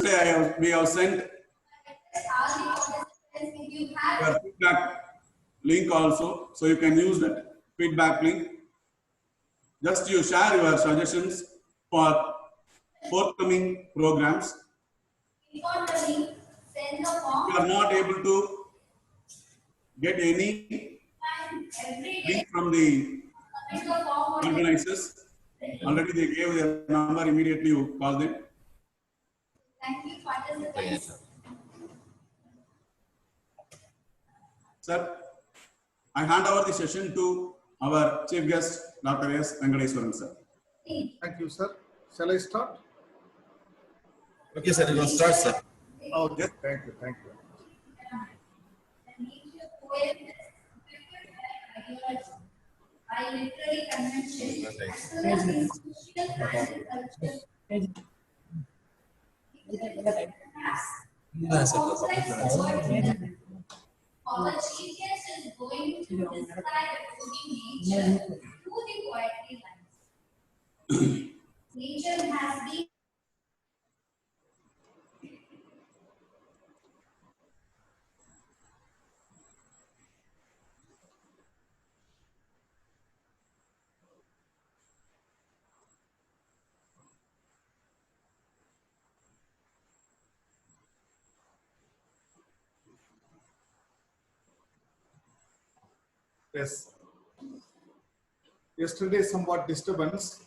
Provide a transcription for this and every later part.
we have sent your feedback link also, so you can use that feedback link. Just you share your suggestions for forthcoming programs. If you are not able to get any link from the organizers, already they gave their number, immediately you call them. Thank you, participants. Sir, I hand over the session to our chief guest, Dr. S. Venkateswaran, sir. Thank you, sir. Shall I start? Okay, sir. You can start, sir. Oh, yes. Thank you. Thank you. Our chief guest is going to describe nature through the poetry lines. Nature has been Yes. Yesterday, somewhat disturbance.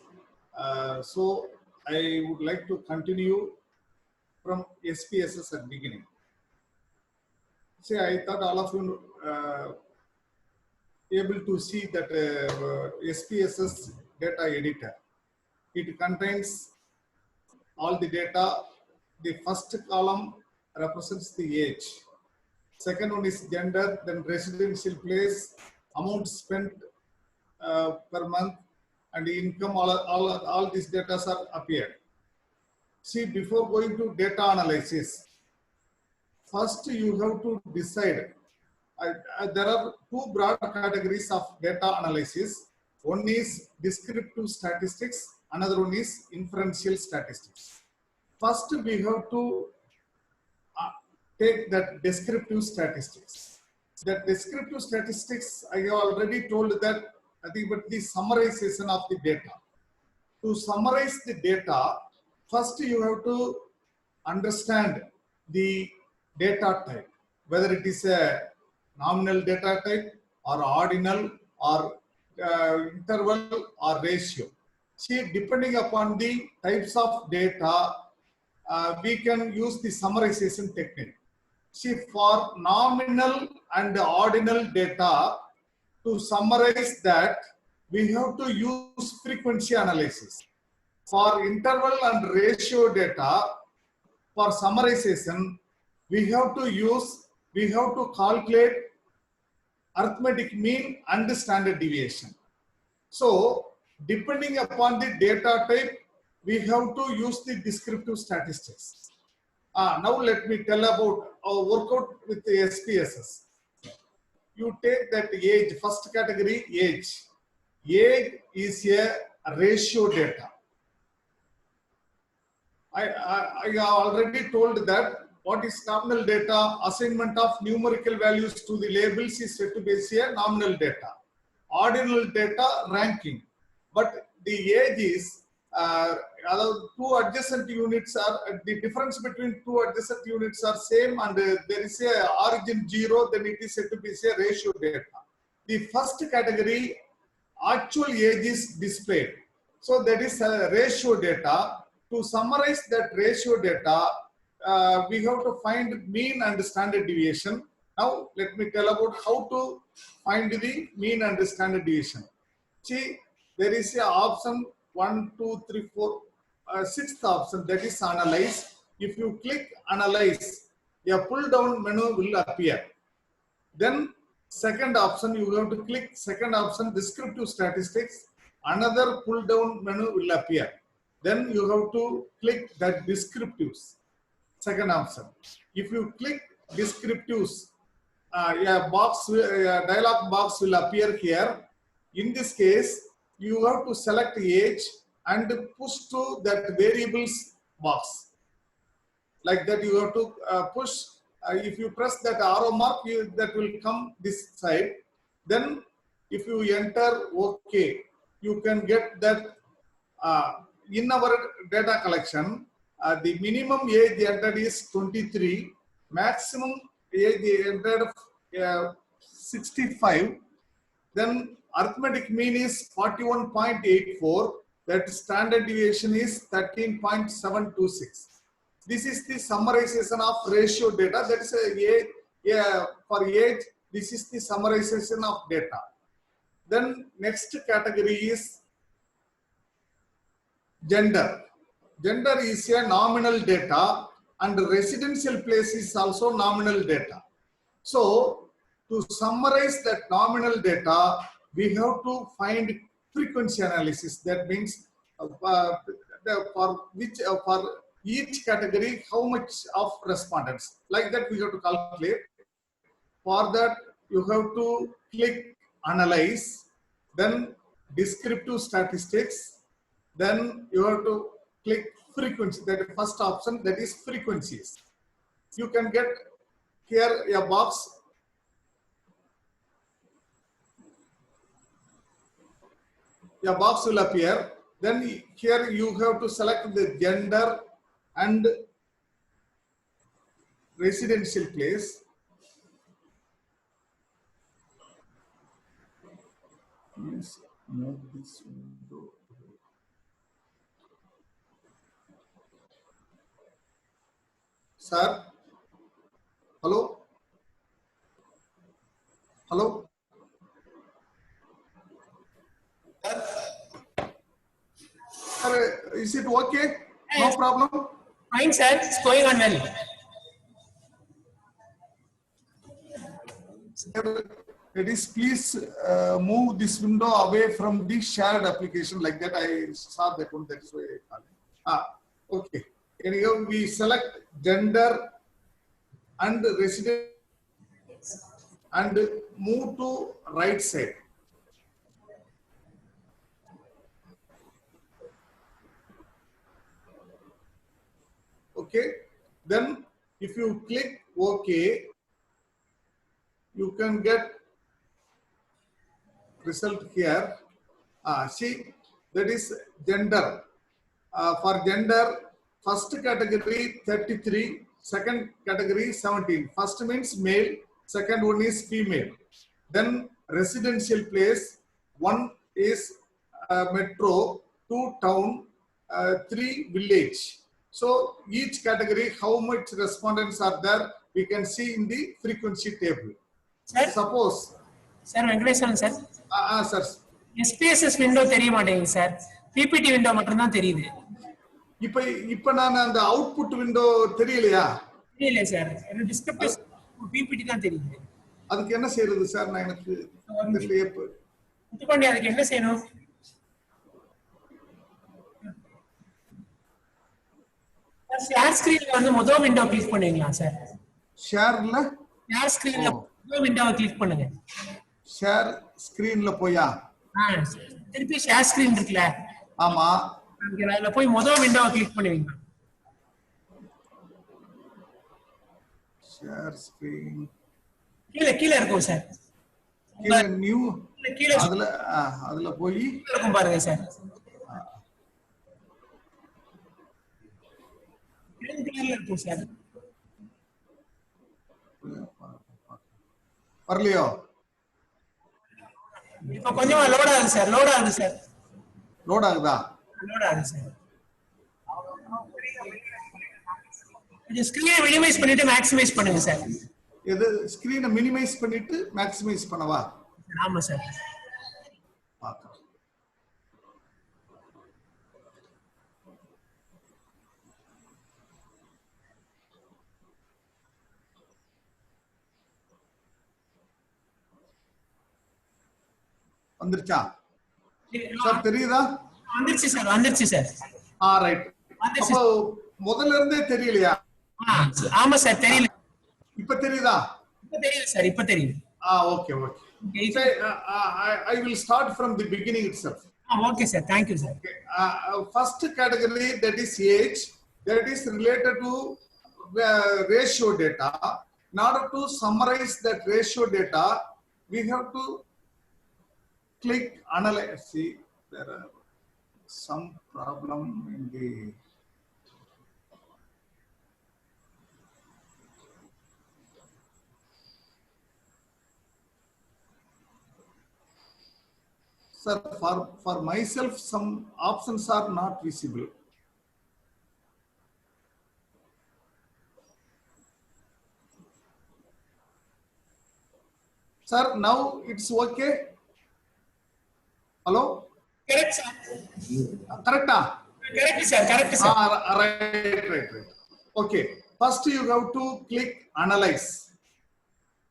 So I would like to continue from SPSS at beginning. See, I thought all of you able to see that SPSS data editor. It contains all the data. The first column represents the age. Second one is gender, then residential place, amount spent per month, and the income. All these data are appeared. See, before going to data analysis, first you have to decide. There are two broad categories of data analysis. One is descriptive statistics, another one is inferential statistics. First, we have to take that descriptive statistics. That descriptive statistics, I have already told that nothing but the summarization of the data. To summarize the data, first you have to understand the data type, whether it is a nominal data type or ordinal or interval or ratio. See, depending upon the types of data, we can use the summarization technique. See, for nominal and ordinal data, to summarize that, we have to use frequency analysis. For interval and ratio data, for summarization, we have to calculate arithmetic mean and standard deviation. So, depending upon the data type, we have to use the descriptive statistics. Now let me tell about our workout with the SPSS. You take that age, first category, age. Age is a ratio data. I have already told that what is nominal data, assignment of numerical values to the labels is said to be a nominal data. Ordinal data, ranking. But the age is, two adjacent units are, the difference between two adjacent units are same, and there is a origin 0, then it is said to be a ratio data. The first category, actual age is displayed. So that is a ratio data. To summarize that ratio data, we have to find mean and standard deviation. Now let me tell about how to find the mean and standard deviation. See, there is a option 1, 2, 3, 4, sixth option, that is analyze. If you click analyze, a pull down menu will appear. Then second option, you have to click second option, descriptive statistics. Another pull down menu will appear. Then you have to click that descriptives, second option. If you click descriptives, a dialog box will appear here. In this case, you have to select age and push to that variables box. Like that, you have to push. If you press that arrow mark, that will come this side. Then if you enter OK, you can get that in our data collection, the minimum age entered is 23, maximum age entered 65. Then arithmetic mean is 41.84. That standard deviation is 13.726. This is the summarization of ratio data. That is for age. This is the summarization of data. Then next category is gender. Gender is a nominal data, and residential place is also nominal data. So to summarize that nominal data, we have to find frequency analysis. That means for each category, how much of respondents. Like that, we have to calculate. For that, you have to click analyze, then descriptive statistics, then you have to click frequency. That is first option, that is frequencies. You can get here a box. A box will appear. Then here you have to select the gender and residential place. Yes, move this window. Sir, hello, hello. Sir, is it okay? No problem. Fine, sir. It's going on well. Sir, it is please move this window away from the shared application. Like that, I saw that one. That is why I called it. Okay. Anyhow, we select gender and resident and move to right side. Okay. Then if you click OK, you can get result here. See, that is gender. For gender, first category 33, second category 17. First means male, second one is female. Then residential place, one is metro, 2 town, 3 village. So each category, how much respondents are there, we can see in the frequency table. Sir, Suppose, sir, Venkatesan sir. sir. SPSS window தெரிய மாட்டேங்குது sir. PPT window மட்டும் தான் தெரியுது. இப்ப நான் அந்த output window தெரியலையா? தெரியல சார். எனக்கு டிஸ்கிரிப்டிவ் PPT தான் தெரியுது. அதுக்கு என்ன செய்யறது சார்? நான் எனக்கு தெரியலையே. முத்துப்பாண்டி அதுக்கு என்ன செய்யணும்? ஷேர் ஸ்கிரீன்ல வந்து முதல் விண்டோ கிளிக் பண்ணுவீங்களா சார்? ஷேர்ல ஷேர் ஸ்கிரீன்ல முதல் விண்டோவை கிளிக் பண்ணுங்க. ஷேர் ஸ்கிரீன்ல போயா? திருப்பி ஷேர் ஸ்கிரீன் இருக்குல? ஆமா. அதுல போய் முதல் விண்டோவை கிளிக் பண்ணுவீங்க. ஷேர் ஸ்கிரீன் கீழ இருக்கும் சார். கீழ நியூ அதுல போய் இருக்கும் பாருங்க சார். இருக்கும் சார். வரலையோ? இப்ப கொஞ்சம் லோட் ஆகுது சார். லோட் ஆகுது சார். லோட் ஆகுதா? லோட் ஆகுது சார். இது ஸ்கிரீனை மினிமைஸ் பண்ணிட்டு மேக்ஸிமைஸ் பண்ணுங்க சார். இது ஸ்கிரீனை மினிமைஸ் பண்ணிட்டு மேக்ஸிமைஸ் பண்ணவா? ஆமா சார். பாக்கலாம். வந்துருச்சா சார்? தெரியுதா? வந்துருச்சு சார். வந்துருச்சு சார். ரைட். அப்போ முதல்ல இருந்தே தெரியலையா? ஆமா சார். தெரியல. இப்ப தெரியுதா? இப்ப தெரியுது சார். இப்ப தெரியுது. Okay okay. I will start from the beginning itself. Okay sir. Thank you sir. First category, that is age, that is related to ratio data. In order to summarize that ratio data, we have to click analyze. See, there are some problem in the sir, for myself, some options are not visible. Sir, now it's okay. Hello? Correct, sir. Correct? Correct, sir. Correct, sir. Right. Okay. First, you have to click analyze.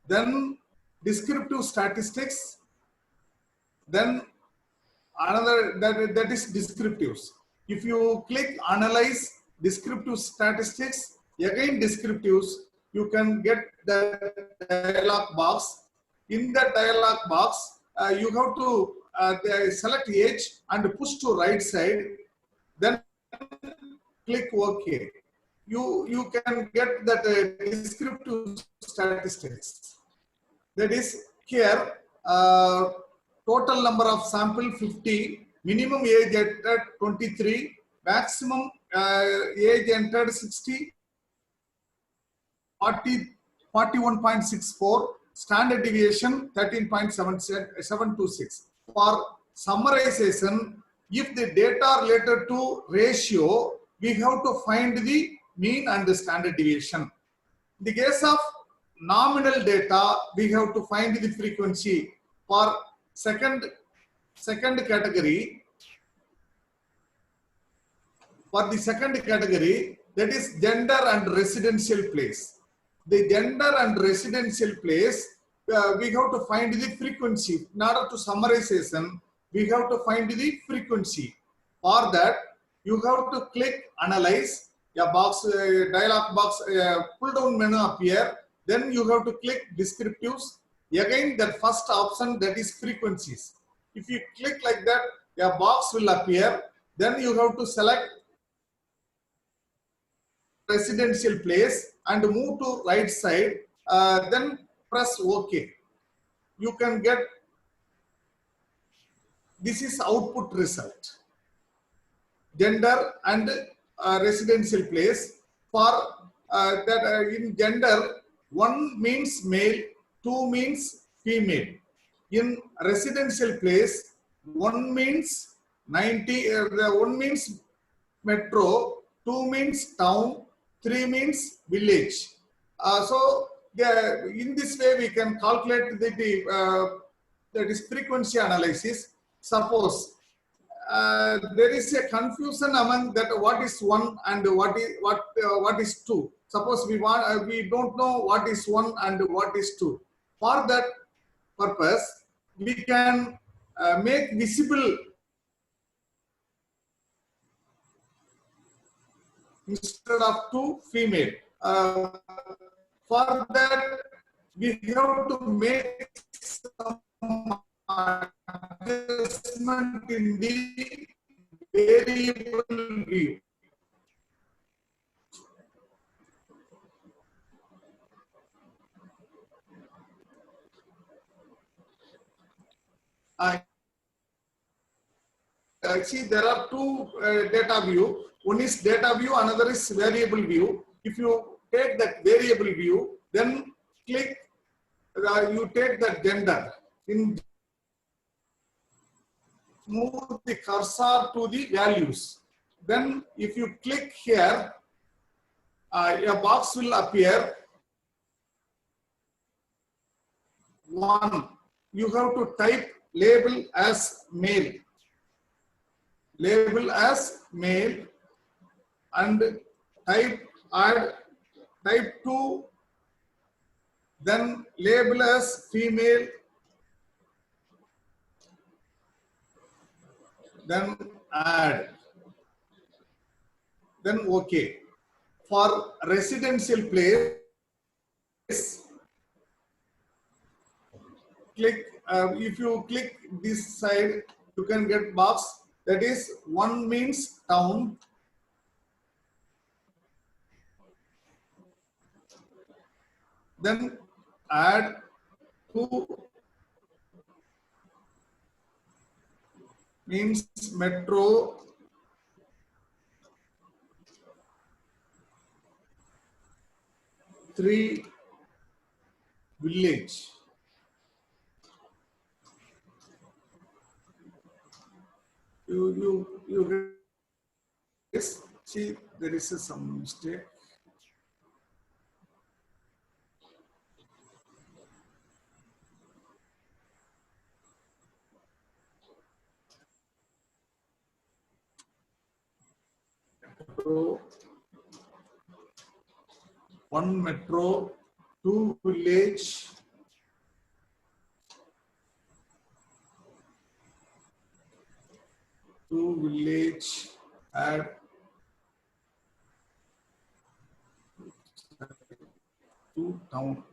Then descriptive statistics. Then another that is descriptives. If you click analyze descriptive statistics, again descriptives, you can get the dialog box. In the dialog box, you have to select age and push to right side. Then click OK. You can get that descriptive statistics. That is here. Total number of sample 50, minimum age entered 23, maximum age entered 60, 41.64, standard deviation 13.726. For summarization, if the data related to ratio, we have to find the mean and the standard deviation. In the case of nominal data, we have to find the frequency. For second category, that is gender and residential place. The gender and residential place, we have to find the frequency. In order to summarization, we have to find the frequency. For that, you have to click analyze. A box, dialog box, pull down menu appear. Then you have to click descriptives. Again, that first option, that is frequencies. If you click like that, a box will appear. Then you have to select residential place and move to right side. Then press OK. You can get, this is output result. Gender and residential place. For that in gender, 1 means male, 2 means female. In residential place, 1 means 90, 1 means metro, 2 means town, 3 means village. So in this way we can calculate that is frequency analysis. Suppose there is a confusion among that what is 1 and what is 2. Suppose we don't know what is 1 and what is 2. For that purpose, we can make visible instead of 2 female. For that, we have to make some adjustment in the variable view. See, there are two data view. One is data view, another is variable view. If you take that variable view, then click, you take the gender. Move the cursor to the values. Then if you click here, a box will appear. 1, you have to type label as male. Label as male and type 2, then label as female, then add, then OK. For residential place, click, if you click this side, you can get box. That is 1 means town, then add 2 means metro, 3 village. You guys see there is some mistake. Metro, 1 metro, 2 village, 2 village, add 2 town.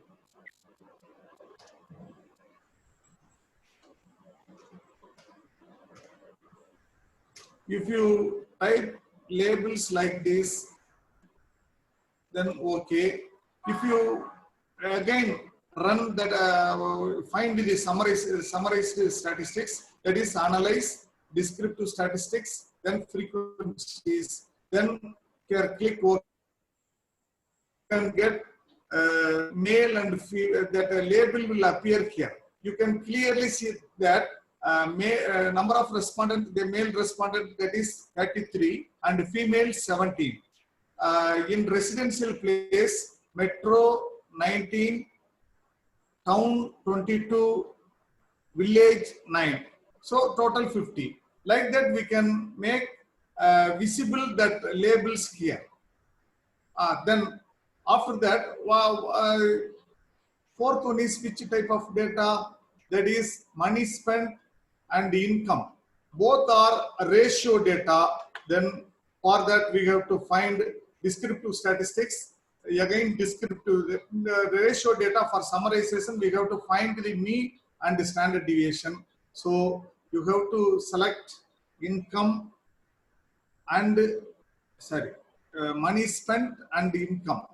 If you type labels like this, then okay. If you again run that, find the summarized statistics, that is analyze descriptive statistics, then frequencies, then here click OK, can get male and female, that label will appear here. You can clearly see that number of respondents, the male respondent, that is 33 and female 17. In residential place, metro 19, town 22, village 9. So total 50. Like that we can make visible that labels here. Then after that, fourth one is which type of data? That is money spent and income. Both are ratio data. Then for that we have to find descriptive statistics. Again, descriptive the ratio data for summarization, we have to find the mean and the standard deviation. So you have to select income and money spent and income.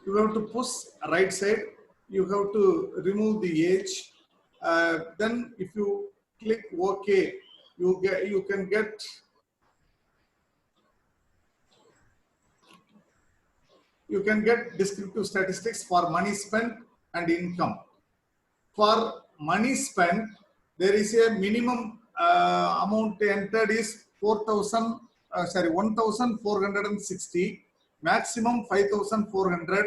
You have to push right side. You have to remove the age. Then if you click OK, you can get descriptive statistics for money spent and income. For money spent, there is a minimum amount entered is 1,460, maximum 5,400,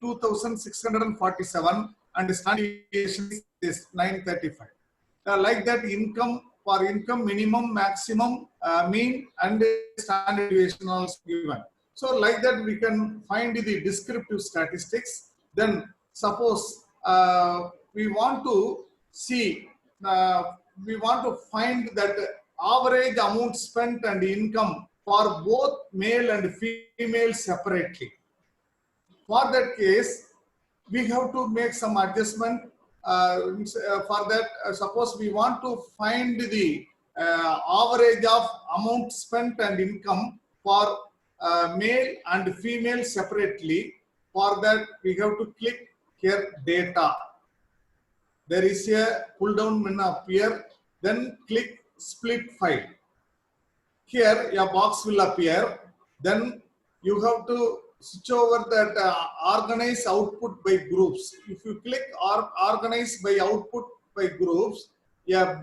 2,647, and standard deviation is 935. Like that, income for income, minimum, maximum, mean, and standard deviation also given. So like that we can find the descriptive statistics. Then suppose we want to see, we want to find that average amount spent and income for both male and female separately. For that case, we have to make some adjustment. For that, suppose we want to find the average of amount spent and income for male and female separately. For that, we have to click here data. There is a pull down menu appear. Then click split file. Here a box will appear. Then you have to switch over that organize output by groups. If you click organize by output by groups, a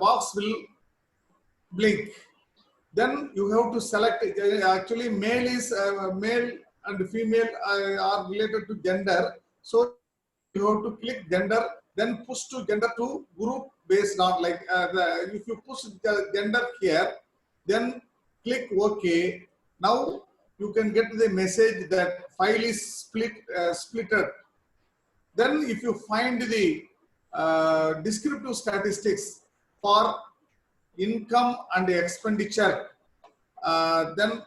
box will blink. Then you have to select, actually male is male and female are related to gender. So you have to click gender, then push to gender to group based on, like if you push the gender here, then click OK. Now you can get the message that file is splitted. Then if you find the descriptive statistics for income and expenditure, then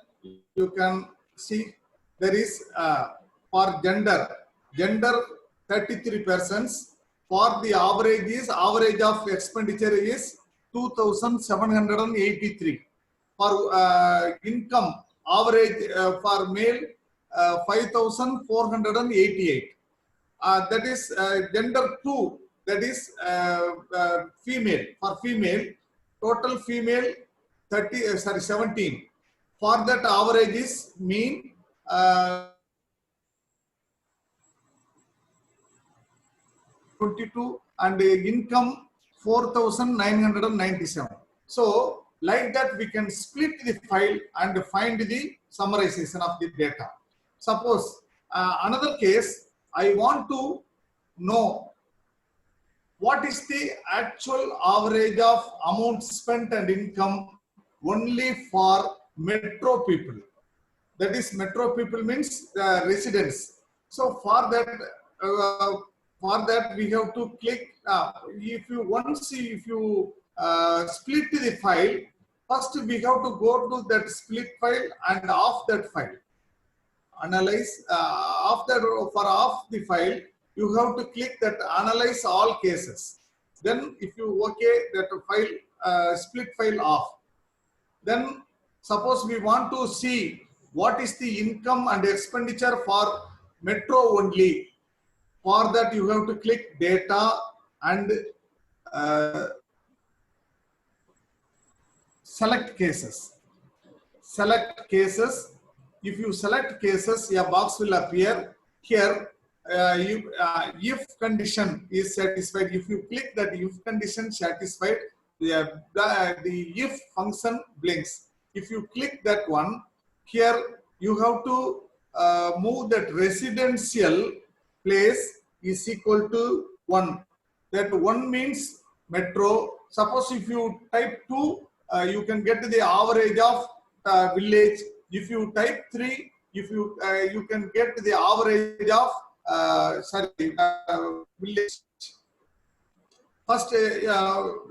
you can see there is for gender 33 persons. For the average of expenditure is 2,783. For income, average for male 5,488. That is gender 2, that is female. For female, total female 17. For that average is mean 22 and income 4,997. So like that we can split the file and find the summarization of the data. Suppose another case, I want to know what is the actual average of amount spent and income only for metro people. That is, metro people means residents. So for that we have to click. If you split the file, first we have to go to that split file and off that file. Analyze for off the file, you have to click that analyze all cases. Then if you that file split file off, then suppose we want to see what is the income and expenditure for metro only. For that you have to click data and select cases. Select cases. If you select cases, a box will appear here. If condition is satisfied, if you click that if condition satisfied, the if function blinks. If you click that one, here you have to move that residential place is equal to 1. That 1 means metro. Suppose if you type 2, you can get the average of village. If you type 3, you can get the average of village. First,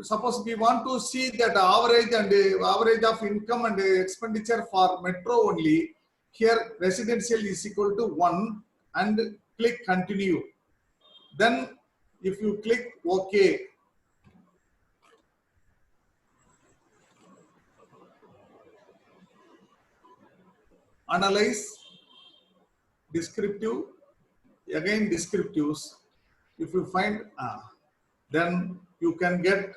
suppose we want to see that average and average of income and expenditure for metro only. Here residential is equal to 1 and click continue. Then if you click OK, analyze, descriptive, again descriptives. If you find then you can get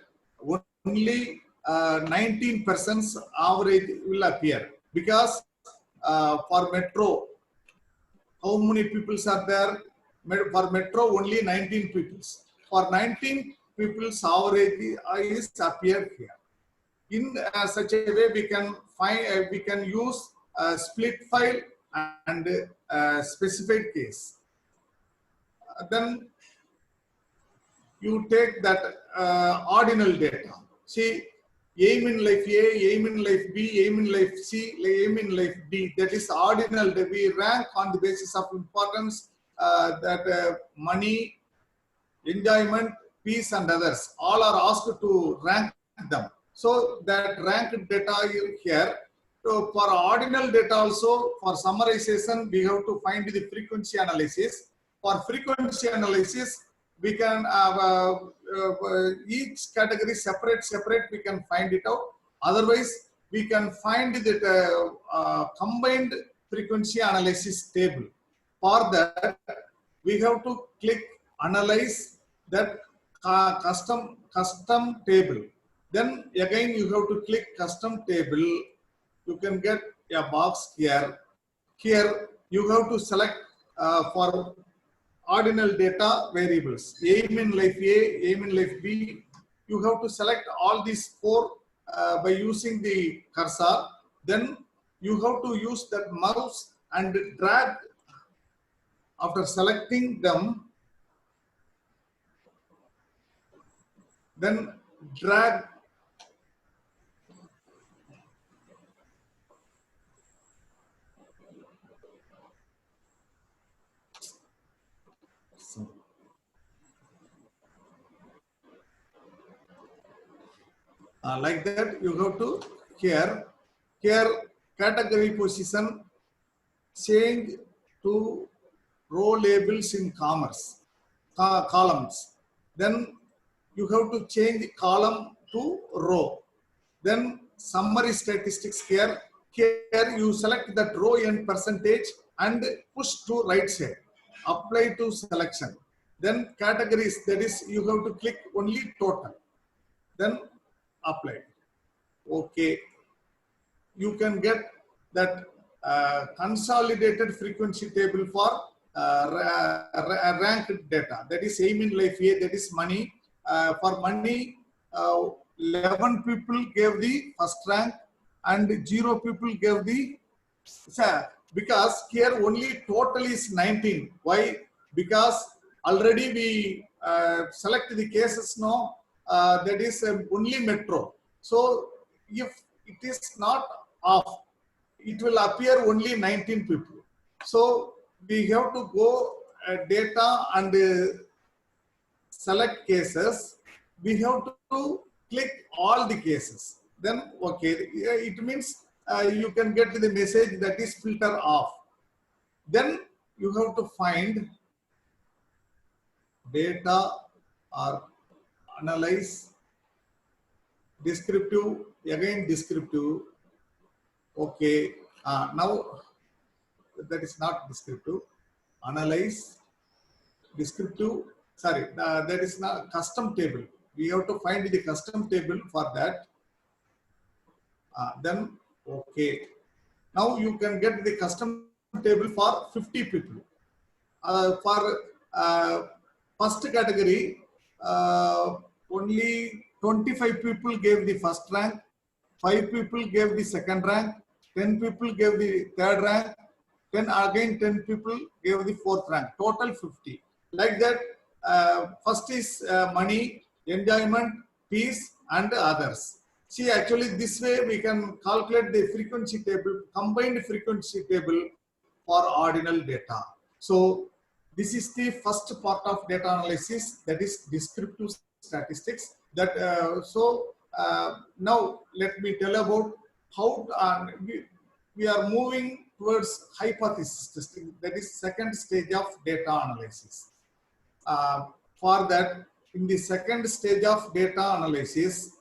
only 19% average will appear, because for metro, how many people are there? For metro only 19 people. For 19 people's average is appeared here. In such a way we can find we can use split file and specified case. Then you take that ordinal data. See, aim in life A, aim in life B, aim in life C, aim in life D. That is ordinal. We rank on the basis of importance, that money, enjoyment, peace, and others. All are asked to rank them. So that ranked data here. So for ordinal data also, for summarization, we have to find the frequency analysis. For frequency analysis, we can each category separate, we can find it out. Otherwise, we can find that combined frequency analysis table. For that, we have to click analyze that custom table. Then again, you have to click custom table. You can get a box here. Here, you have to select for ordinal data variables. Aim in life A, aim in life B. You have to select all these 4 by using the cursor. Then you have to use that mouse and drag. After selecting them, then drag like that. You have to here category position change to row labels in columns. Then you have to change the column to row. Then summary statistics here Here you select that row and percentage and push to right side. Apply to selection. Then categories, that is you have to click only total. Then apply. Okay. You can get that consolidated frequency table for ranked data. That is aim in life here, that is money. For money, 11 people gave the first rank and 0 people gave the, because here only total is 19. Why? Because already we select the cases now, that is only metro. So if it is not off, it will appear only 19 people. So we have to go data and select cases. We have to click all the cases. Then okay, it means you can get the message that is filter off. Then you have to find data or analyze, descriptive, again descriptive. Okay, now that is not descriptive. Analyze, descriptive, sorry, that is not custom table. We have to find the custom table for that. Then, okay. Now you can get the custom table for 50 people. For first category, only 25 people gave the first rank, 5 people gave the second rank, 10 people gave the third rank, then again 10 people gave the fourth rank, total 50. Like that, first is money, enjoyment, peace and others. See, actually this way we can calculate the frequency table, combined frequency table for ordinal data. So this is the first part of data analysis, that is descriptive statistics. That now let me tell about how we are moving towards hypothesis testing, that is second stage of data analysis. For that, in the second stage of data analysis,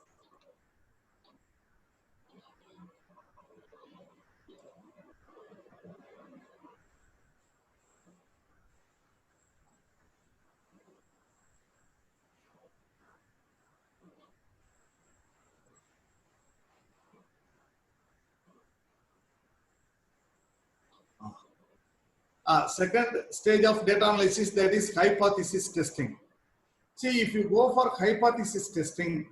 second stage of data analysis, that is hypothesis testing. See, if you go for hypothesis testing,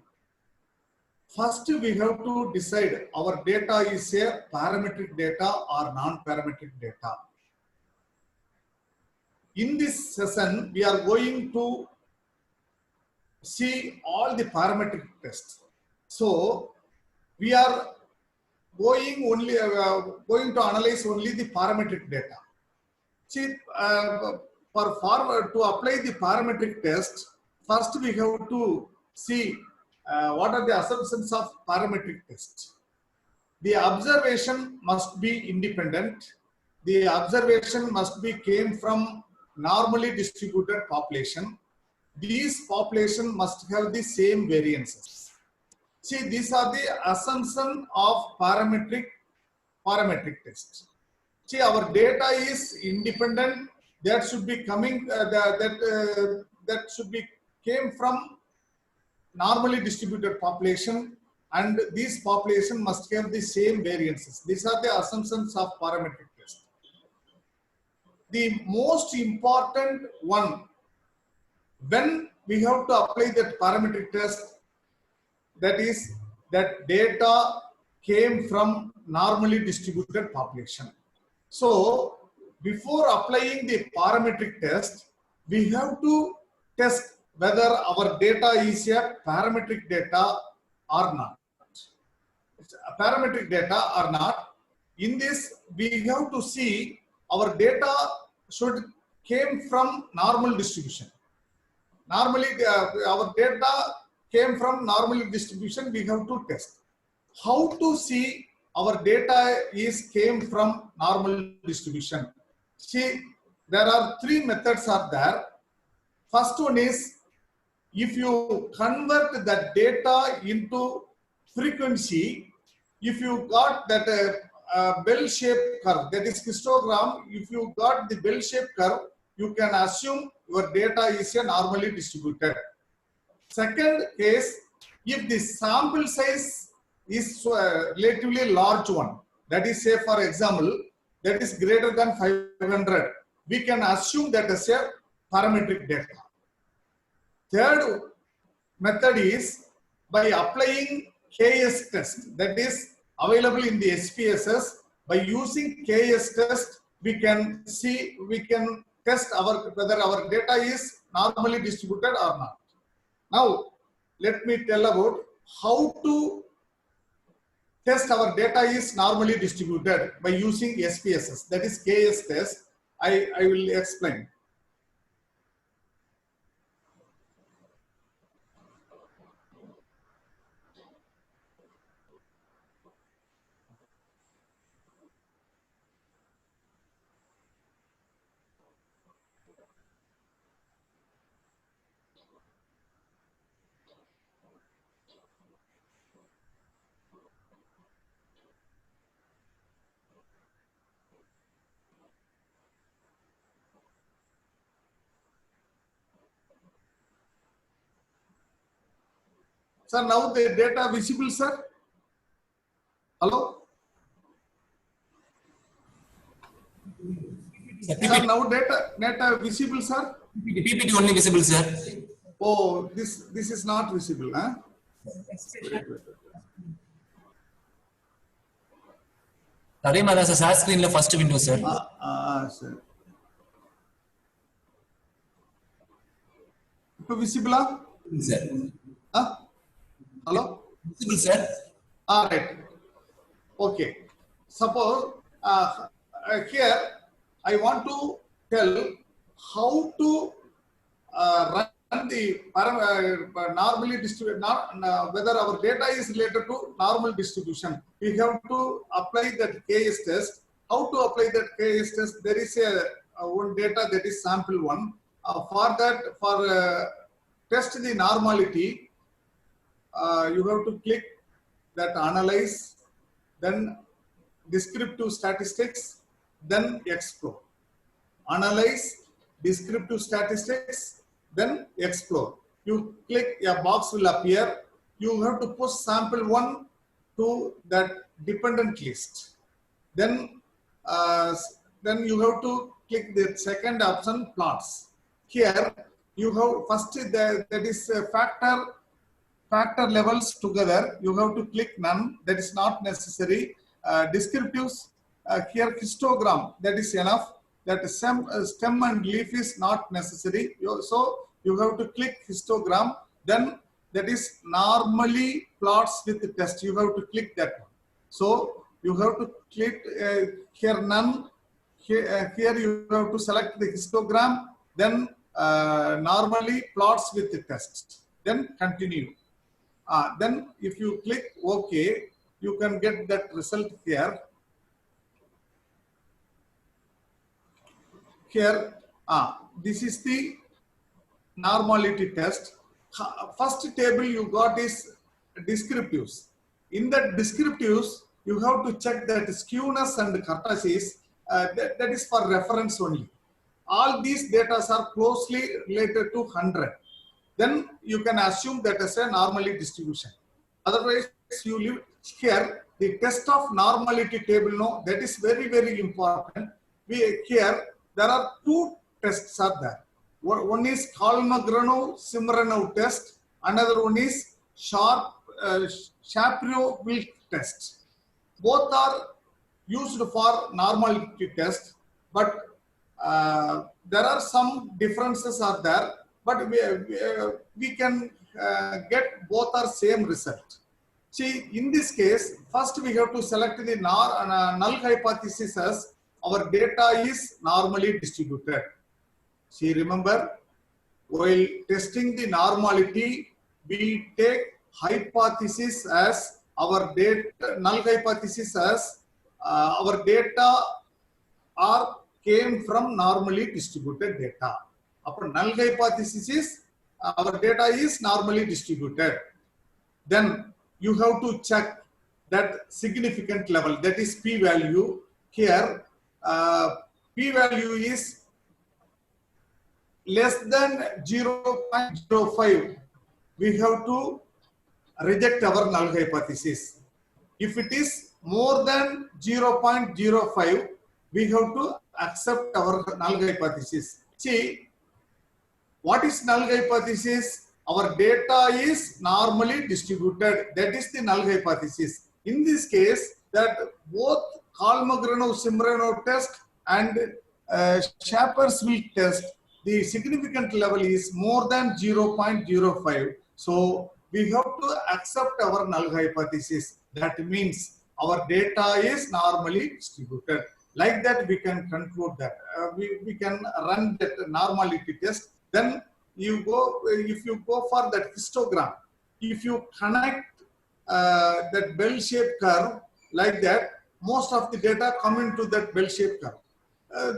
first we have to decide our data is a parametric data or non-parametric data. In this session, we are going to see all the parametric tests. So we are going to analyze only the parametric data. See, to apply the parametric test, first we have to see what are the assumptions of parametric test. The observation must be independent. The observation must be came from normally distributed population. These population must have the same variances. See, these are the assumption of parametric test. See, our data is independent. That should be coming. That should be came from normally distributed population, and these population must have the same variances. These are the assumptions of parametric test. The most important one, when we have to apply that parametric test, that is that data came from normally distributed population. So before applying the parametric test, we have to test whether our data is a parametric data or not. It's a parametric data or not. In this, we have to see our data should came from normal distribution. Normally, our data came from normal distribution. We have to test. How to see our data came from normal distribution? See, there are 3 methods are there. First one is, if you convert that data into frequency, if you got that bell-shaped curve, that is histogram. If you got the bell-shaped curve, you can assume your data is a normally distributed. Second case, if the sample size is relatively large one, that is, say for example, that is greater than 500, we can assume that as a parametric data. Third method is by applying KS test, that is available in the SPSS. By using KS test, we can test whether our data is normally distributed or not. Now, let me tell about how to test our data is normally distributed by using SPSS, that is KS test. I will explain. Sir, now the data visible, sir? Hello? Sir, now data visible, sir? PPT only visible, sir. Oh, this is not visible, huh? Sorry, madam, sir, screen la first window, sir. Sir. Visible? Sir. Hello? Visible, sir. All right. Okay. Suppose here I want to tell how to run the normally distributed, whether our data is related to normal distribution. We have to apply that KS test. How to apply that KS test? There is a one data, that is sample one. For that, for test the normality, you have to click that analyze, then descriptive statistics, then explore. Analyze, descriptive statistics, then explore. You click, a box will appear. You have to push sample one to that dependent list. Then you have to click the second option, plots. Here you have first that is factor levels together. You have to click none. That is not necessary. Descriptives, here histogram, that is enough. That stem and leaf is not necessary. So you have to click histogram. Then that is normally plots with the test. You have to click that one. So you have to click here none. Here you have to select the histogram. Then normally plots with the test. Then continue. Then if you click OK, you can get that result here. Here, this is the normality test. First table you got is descriptives. In that descriptives, you have to check that skewness and kurtosis. That is for reference only. All these data are closely related to 100. Then you can assume that as a normally distribution. Otherwise, you leave here the test of normality table. No, that is very, very important. Here there are two tests are there. One is Kolmogorov-Smirnov test. Another one is Shapiro-Wilk test. Both are used for normality test, but there are some differences are there. But we can get both are same result. See, in this case, first we have to select the null hypothesis as our data is normally distributed. See, remember, while testing the normality, we take hypothesis as our data, null hypothesis as our data came from normally distributed data. Our null hypothesis is our data is normally distributed. Then you have to check that significant level, that is p-value. Here, p-value is less than 0.05. We have to reject our null hypothesis. If it is more than 0.05, we have to accept our null hypothesis. See, what is null hypothesis? Our data is normally distributed. That is the null hypothesis. In this case, that both Kolmogorov-Smirnov test and Schaefer-Wilk test, the significant level is more than 0.05. So we have to accept our null hypothesis. That means our data is normally distributed. Like that, we can conclude that. We can run that normality test. Then you go, if you go for that histogram, if you connect that bell-shaped curve like that, most of the data come into that bell-shaped curve.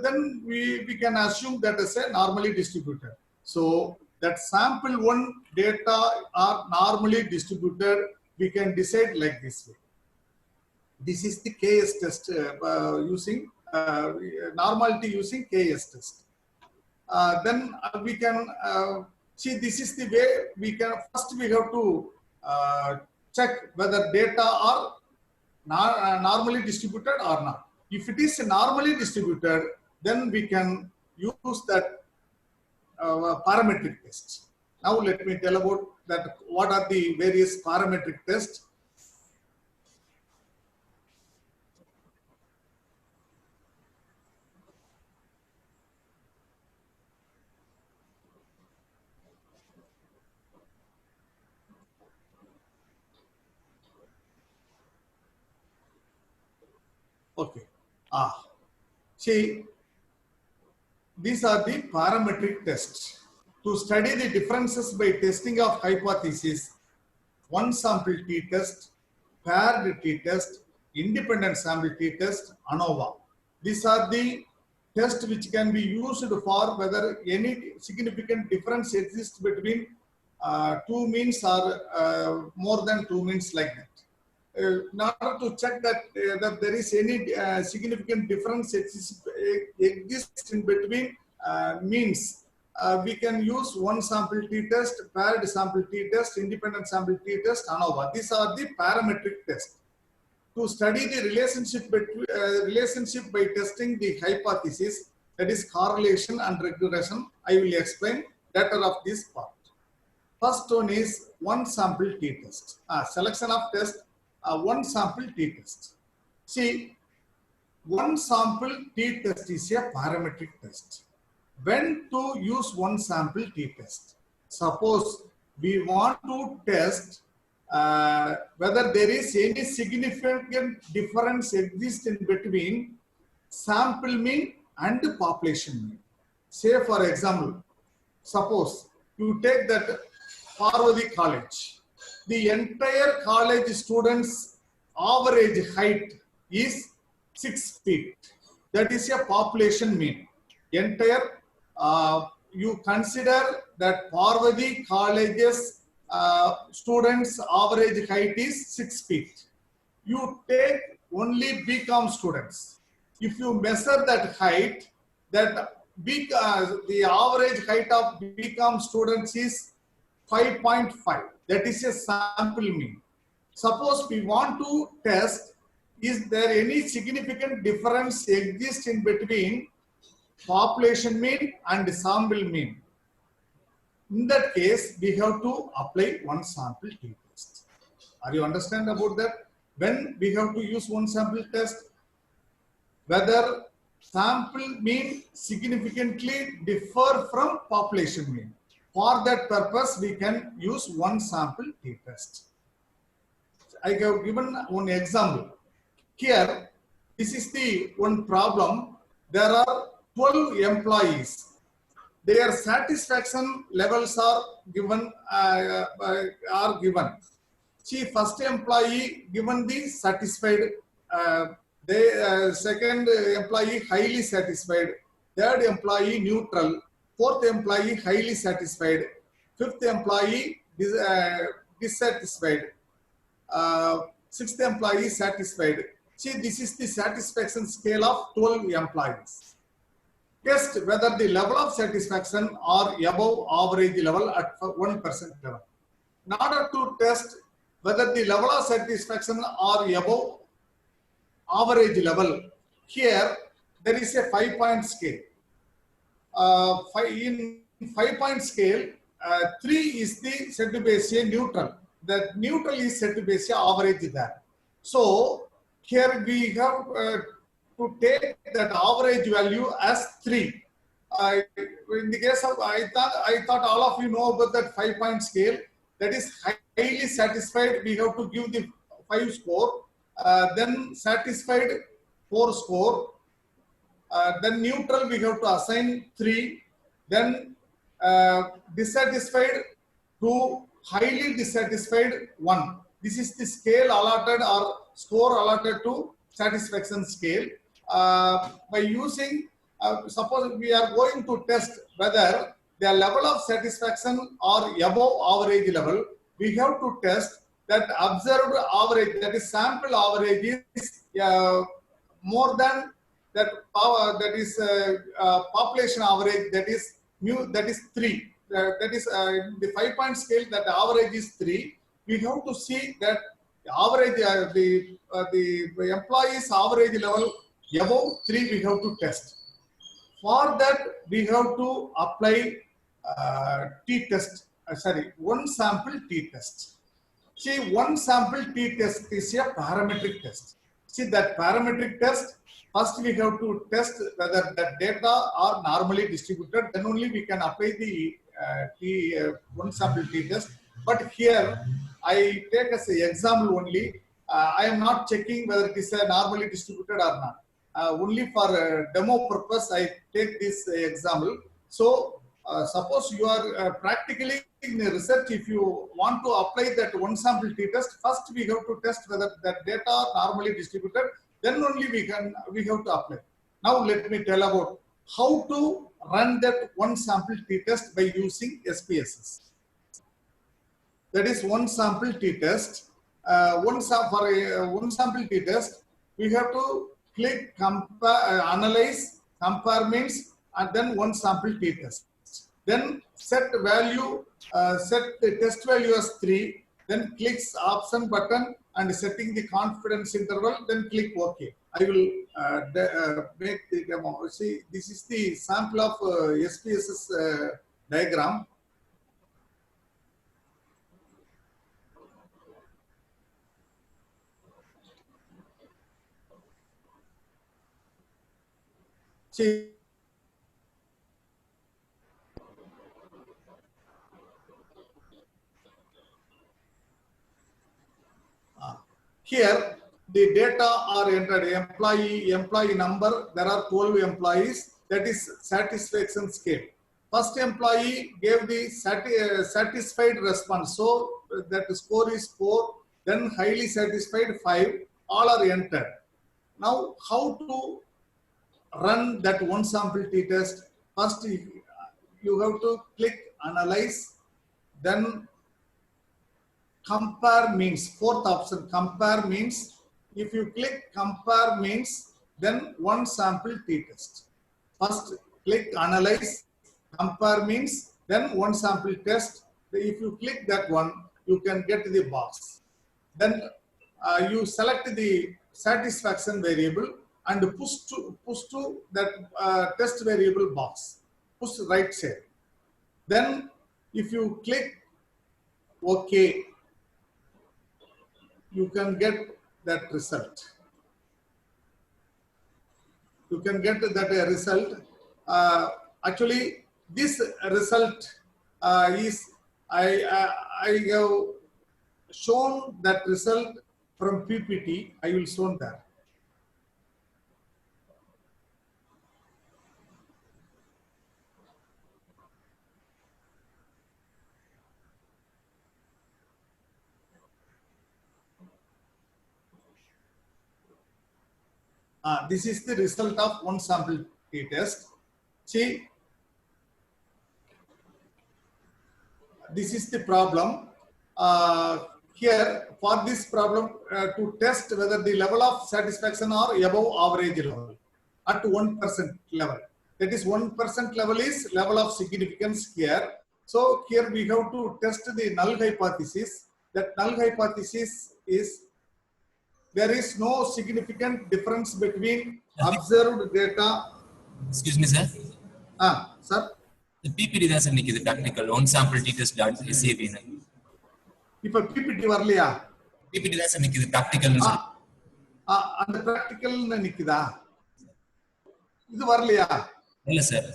Then we can assume that as a normally distributed. So that sample one data are normally distributed, we can decide like this way. This is the KS test using normality using KS test. Then we can see, this is the way we can, first we have to check whether data are normally distributed or not. If it is normally distributed, then we can use that parametric test. Now let me tell about that, what are the various parametric tests. Okay. See, these are the parametric tests. To study the differences by testing of hypothesis, one sample t-test, paired t-test, independent sample t-test, ANOVA. These are the tests which can be used for whether any significant difference exists between two means or more than two means, like that. In order to check that, that there is any significant difference exists in between means, we can use one sample t-test, paired sample t-test, independent sample t-test, ANOVA. These are the parametric tests. To study the relationship between relationship by testing the hypothesis, that is correlation and regression, I will explain later of this part. First one is one sample t-test. Selection of test, one sample t-test. See, one sample t-test is a parametric test. When to use one sample t-test? Suppose we want to test whether there is any significant difference exists in between sample mean and population mean. Say for example, suppose you take that Parvati College. The entire college students' average height is 6 feet. That is a population mean. Entire, you consider that Parvati College's students' average height is 6 feet. You take only BCom students. If you measure that height, that the average height of BCom students is 5.5. That is a sample mean. Suppose we want to test, is there any significant difference exists in between population mean and sample mean? In that case, we have to apply one sample t-test. Are you understand about that? When we have to use one sample test, whether sample mean significantly differ from population mean. For that purpose, we can use one sample t-test. I have given one example. Here, this is the one problem. There are 12 employees. Their satisfaction levels are given. See, first employee given the satisfied. Second employee highly satisfied. Third employee neutral. Fourth employee highly satisfied. Fifth employee dissatisfied. sixth employee is satisfied. See, this is the satisfaction scale of 12 employees. Test whether the level of satisfaction are above average level at 1% level. In order to test whether the level of satisfaction are above average level, here there is a 5-point scale. In 5-point scale, 3 is the said to be a neutral. The neutral is said to be a average there. So here we have to take that average value as 3. In the case of, I thought all of you know about that 5-point scale. That is highly satisfied, we have to give the 5 score, then satisfied 4 score, then neutral we have to assign 3, then dissatisfied 2, highly dissatisfied 1. This is the scale allotted or score allotted to satisfaction scale. By using, suppose we are going to test whether the level of satisfaction are above average level, we have to test that observed average, that is sample average is more than that power, that is population average, that is 3. That is the 5-point scale, that average is 3. We have to see that the average, the employees average level above 3 we have to test. For that we have to apply t-test, one sample t-test. See, one sample t-test is a parametric test. See, that parametric test, first we have to test whether the data are normally distributed, then only we can apply the one sample t-test. But here I take as an example only. I am not checking whether it is normally distributed or not. Only for demo purpose I take this example. So suppose you are practically in the research, if you want to apply that one sample t-test, first we have to test whether that data are normally distributed, then only we have to apply. Now let me tell about how to run that one sample t-test by using SPSS. That is one sample t-test. One sample t-test, we have to click compare, analyze, compare means, and then one sample t-test. Then set value, set the test value as 3, then clicks option button and setting the confidence interval, then click OK. I will make the demo. See, this is the sample of SPSS diagram. See, here the data are entered. Employee number, there are 12 employees, that is satisfaction scale. First employee gave the satisfied response, so that score is 4, then highly satisfied 5, all are entered. Now how to run that one sample t-test? First you have to click analyze, then compare means, 4th option, compare means. If you click compare means, then one sample t-test. First click analyze, compare means, then one sample test. If you click that one, you can get the box. Then you select the satisfaction variable and push to that test variable box, push right side. Then if you click OK, you can get that result. You can get that result. Actually, this result is I have shown that result from PPT. I will show that. This is the result of one sample t-test. See, this is the problem. here for this problem to test whether the level of satisfaction are above average level at 1% level. That is 1% level is level of significance here. So here we have to test the null hypothesis. That null hypothesis is there is no significant difference between observed data. Excuse me, sir. Sir. The PPT தான் sir நிக்குது practical one sample t-test.sav ன்னு. இப்ப PPT வரலையா? PPT தான் sir நிக்குது practical ன்னு சொல்லி. அந்த practical ன்னு நிக்குதா? இது வரலையா? இல்ல சார்.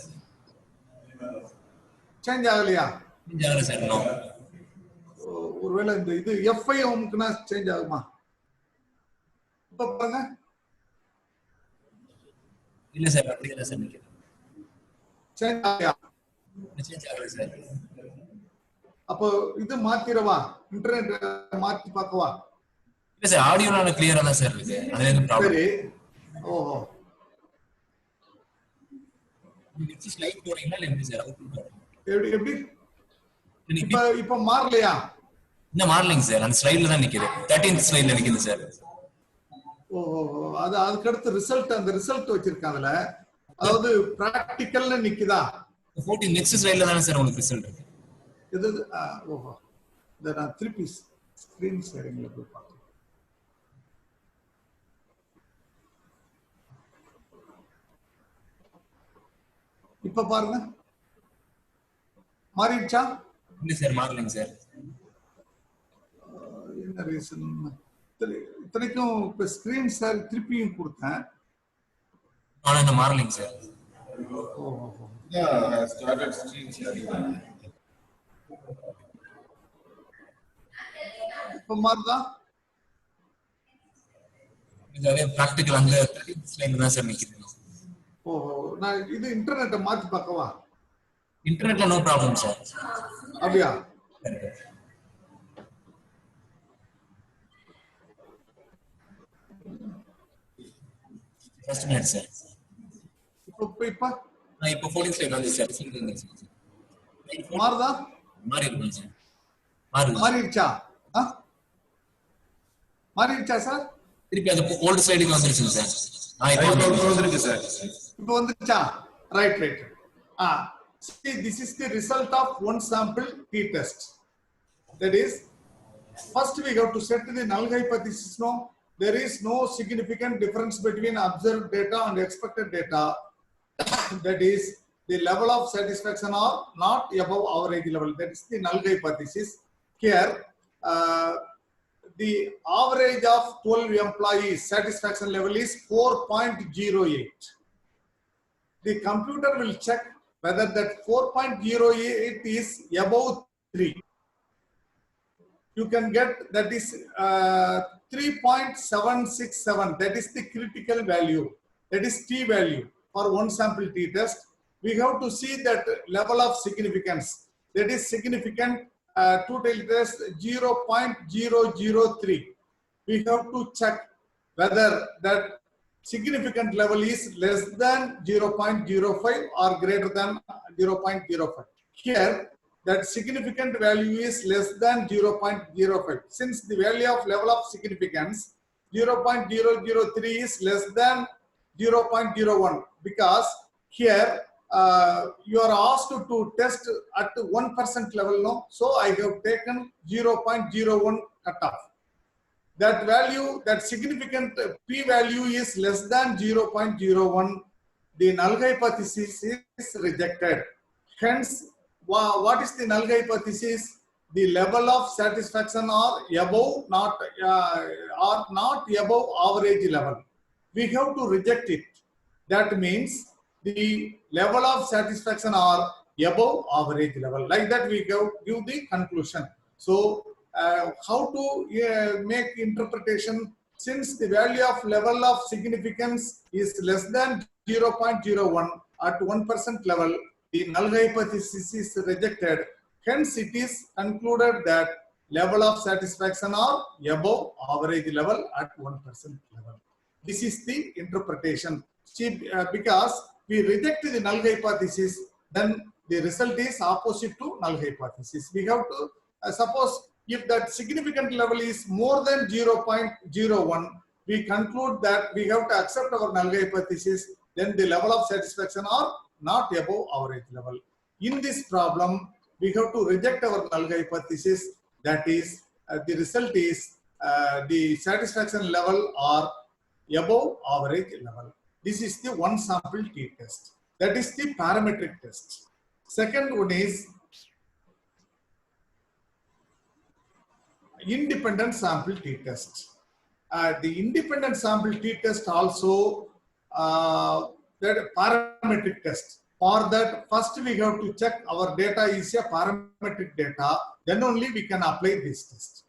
சேஞ்ச் ஆகலையா? சேஞ்ச் ஆகல சார். நோ. ஒருவேளை இந்த இது FI ஹோம்க்குனா சேஞ்ச் ஆகுமா? இப்ப பாருங்க. இல்ல சார் practical தான் சார் நிக்குது. சேஞ்ச் ஆகலையா? சேஞ்ச் ஆகல சார். அப்போ இது மாத்திரவா? இன்டர்நெட் மாத்தி பார்க்கவா? இல்ல சார் ஆடியோல கிளியரா தான் சார் இருக்கு. அதுல எந்த ப்ராப்ளம்? சரி. ஓஹோ. நெக்ஸ்ட் ஸ்லைட் போறீங்களா இல்ல எப்படி சார் அவுட்புட் போறீங்க? எப்படி இப்ப மாறலையா? இன்னும் மாறலைங்க சார். அந்த ஸ்லைட்ல தான் நிக்குது. 13th ஸ்லைட்ல நிக்குது சார். ஓஹோ. அது அதுக்கு அடுத்து ரிசல்ட் அந்த ரிசல்ட் வச்சிருக்காங்கல. அதாவது பிராக்டிகல்ல நிக்குதா? 14 நெக்ஸ்ட் ஸ்லைட்ல தான் சார் உங்களுக்கு ரிசல்ட் இருக்கு. இது ஓஹோ. இத நான் திருப்பி ஸ்கிரீன் ஷேரிங்ல போய் பார்க்கிறேன். இப்ப பாருங்க. மாறிடுச்சா? இல்ல சார் மாறலைங்க சார். என்ன ரீசன்? இத்தனைக்கும் இப்ப ஸ்கிரீன் ஷேர் திருப்பியும் கொடுத்தேன். ஆனா என்ன மாறலைங்க சார். ஓஹோ. started screen sharing. இப்ப மாறுதா? இதே பிராக்டிகல் அங்க 13th ஸ்லைட்ல தான் சார் நிக்குது. ஓஹோ. நான் இது இன்டர்நெட்டை மாத்தி பார்க்கவா? இன்டர்நெட்ல நோ ப்ராப்ளம் சார். அப்படியா? First minute sir. இப்ப 14th ஸ்லைட்ல வந்து சார். மாறுதா? மாறி இருக்கு சார். மாறிடுச்சா? மாறிடுச்சா சார்? திருப்பி அது ஓல்ட் ஸ்லைடுக்கு வந்துருச்சு சார். இப்போ வந்துருக்கு சார். இப்போ வந்துச்சா? Right. See, this is the result of one sample t-test. That is, first we have to set the null hypothesis. No, there is no significant difference between observed data and expected data. That is, the level of satisfaction are not above average level. That is the null hypothesis. Here, the average of 12 employees satisfaction level is 4.08. The computer will check whether that 4.08 is above 3. You can get that is 3.767. That is the critical value. That is T value for one sample T test. We have to see that level of significance. That is significant two-tailed test 0.003. We have to check whether that significant level is less than 0.05 or greater than 0.05. Here, that significant value is less than 0.05. Since the value of level of significance 0.003 is less than 0.01, because here you are asked to test at 1% level, no? So I have taken 0.01 cutoff. That value, that significant p value is less than 0.01. The null hypothesis is rejected. Hence, what is the null hypothesis? The level of satisfaction are above, not above average level. We have to reject it. That means the level of satisfaction are above average level. Like that, we give the conclusion. So, how to make interpretation? Since the value of level of significance is less than 0.01 at 1% level, the null hypothesis is rejected. Hence, it is concluded that level of satisfaction are above average level at 1% level. This is the interpretation. See, because we reject the null hypothesis, then the result is opposite to null hypothesis. We have to suppose If that significant level is more than 0.01, we conclude that we have to accept our null hypothesis, then the level of satisfaction are not above average level. In this problem, we have to reject our null hypothesis, that is, the result is the satisfaction level are above average level. This is the one sample t-test. That is the parametric test. Second one is independent sample t-test. The independent sample t-test also that parametric test. For that, first we have to check our data is a parametric data, then only we can apply this test.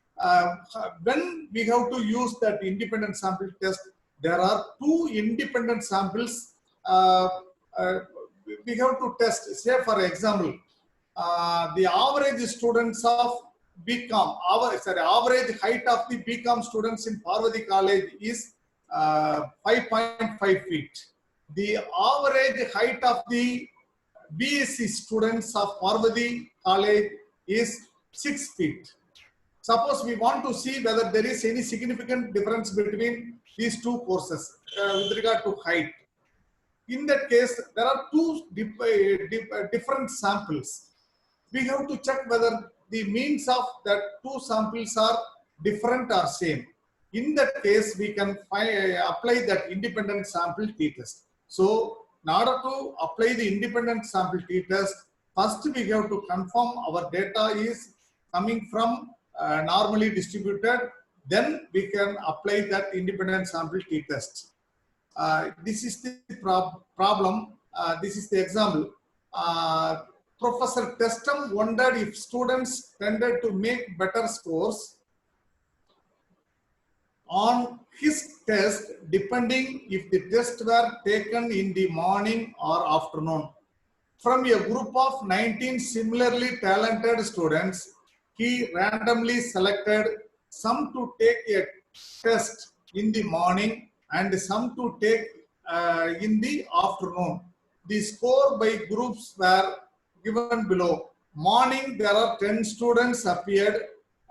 When we have to use that independent sample test, there are two independent samples we have to test. Say for example, the average students of BCom, average height of the BCom students in Parvati College is 5.5 feet. The average height of the BSc students of Parvati College is 6 feet. Suppose we want to see whether there is any significant difference between these two courses with regard to height. In that case, there are two different samples. We have to check whether the means of that two samples are different or same. In that case, we can apply that independent sample t-test. So, in order to apply the independent sample t-test, first we have to confirm our data is coming from normally distributed. Then we can apply that independent sample t-test. This is the problem. This is the example. Professor Testam wondered if students tended to make better scores on his test depending if the tests were taken in the morning or afternoon. From a group of 19 similarly talented students, he randomly selected some to take a test in the morning and some to take in the afternoon. The score by groups were given below. Morning there are 10 students appeared,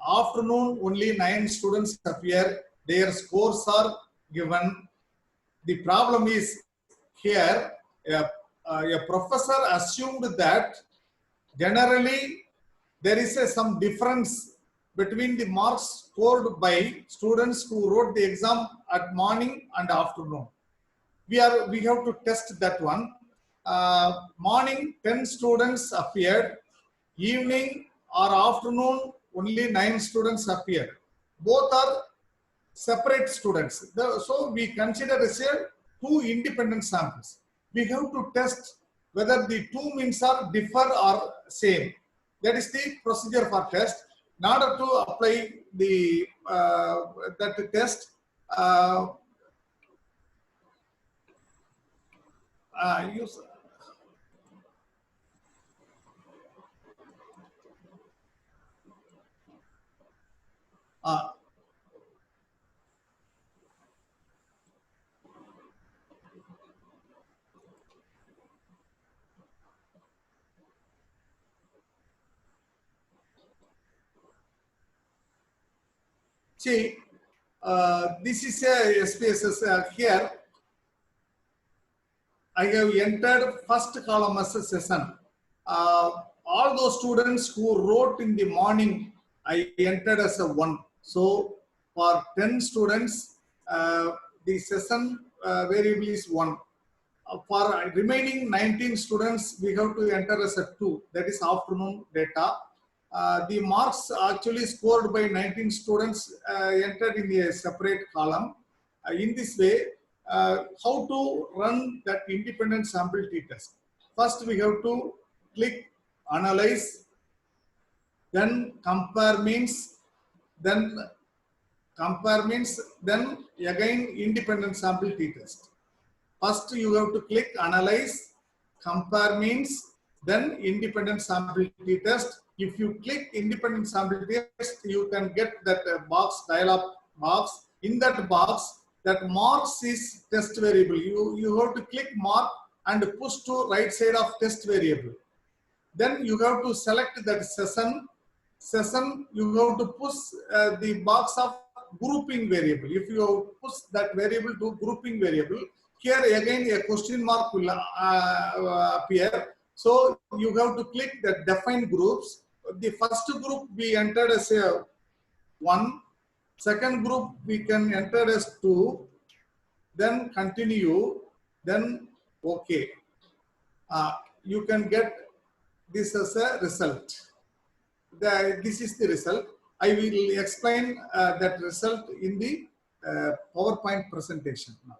afternoon only 9 students appear. Their scores are given. The problem is here, a professor assumed that generally there is some difference between the marks scored by students who wrote the exam at morning and afternoon. We have to test that one. Morning 10 students appeared, evening or afternoon only 9 students appeared. Both are separate students. So we consider as two independent samples. We have to test whether the two means are differ or same. That is the procedure for test. In order to apply the that test, use see, this is a SPSS here. I have entered first column as a session. All those students who wrote in the morning, I entered as a 1. So for 10 students, the session variable is 1. For remaining 19 students, we have to enter as a 2. That is afternoon data. The marks actually scored by 19 students entered in a separate column. In this way, how to run that independent sample t-test? First, we have to click analyze, then compare means, then again independent sample t-test. First, you have to click analyze, compare means, then independent sample t-test. If you click independent sample test, you can get that dialog box. In that box, that marks is test variable. You have to click mark and push to right side of test variable. Then you have to select that session. session, you have to push the box of grouping variable. If you push that variable to grouping variable, here again a question mark will appear. So you have to click the define groups. The first group we entered as a 1, second group we can enter as 2, then continue, then OK. You can get this as a result. This is the result. I will explain that result in the PowerPoint presentation now.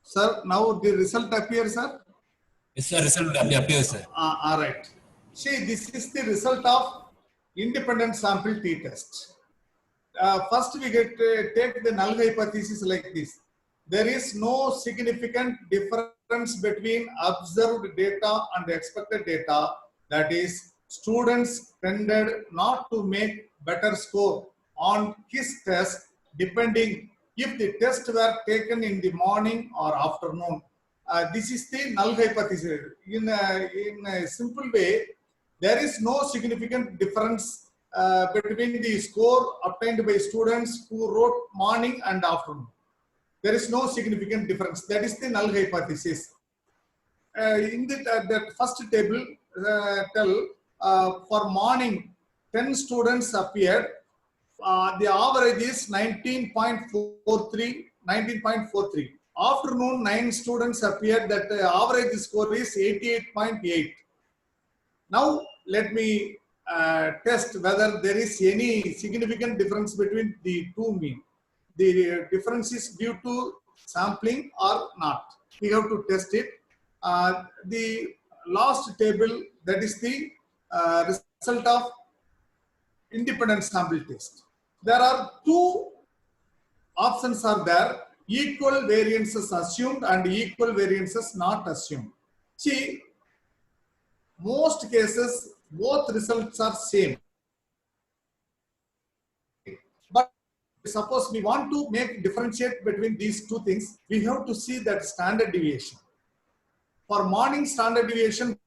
Sir, now the result appears, sir? Yes, sir. Result appears, sir. All right. See, this is the result of independent sample t-test. First, we get take the null hypothesis like this. There is no significant difference between observed data and expected data. That is, students tended not to make better score on his test depending if the tests were taken in the morning or afternoon. This is the null hypothesis. In a simple way, there is no significant difference between the score obtained by students who wrote morning and afternoon. There is no significant difference. That is the null hypothesis. In that first table, for morning, 10 students appeared. The average is 19.43. Afternoon, 9 students appeared. That average score is 88.8. Now, let me test whether there is any significant difference between the two mean. The difference is due to sampling or not. We have to test it. The last table, that is the result of independent sample test. There are two options are there: equal variances assumed and equal variances not assumed. See, most cases both results are same. But suppose we want to make differentiate between these two things, we have to see that standard deviation. For morning, standard deviation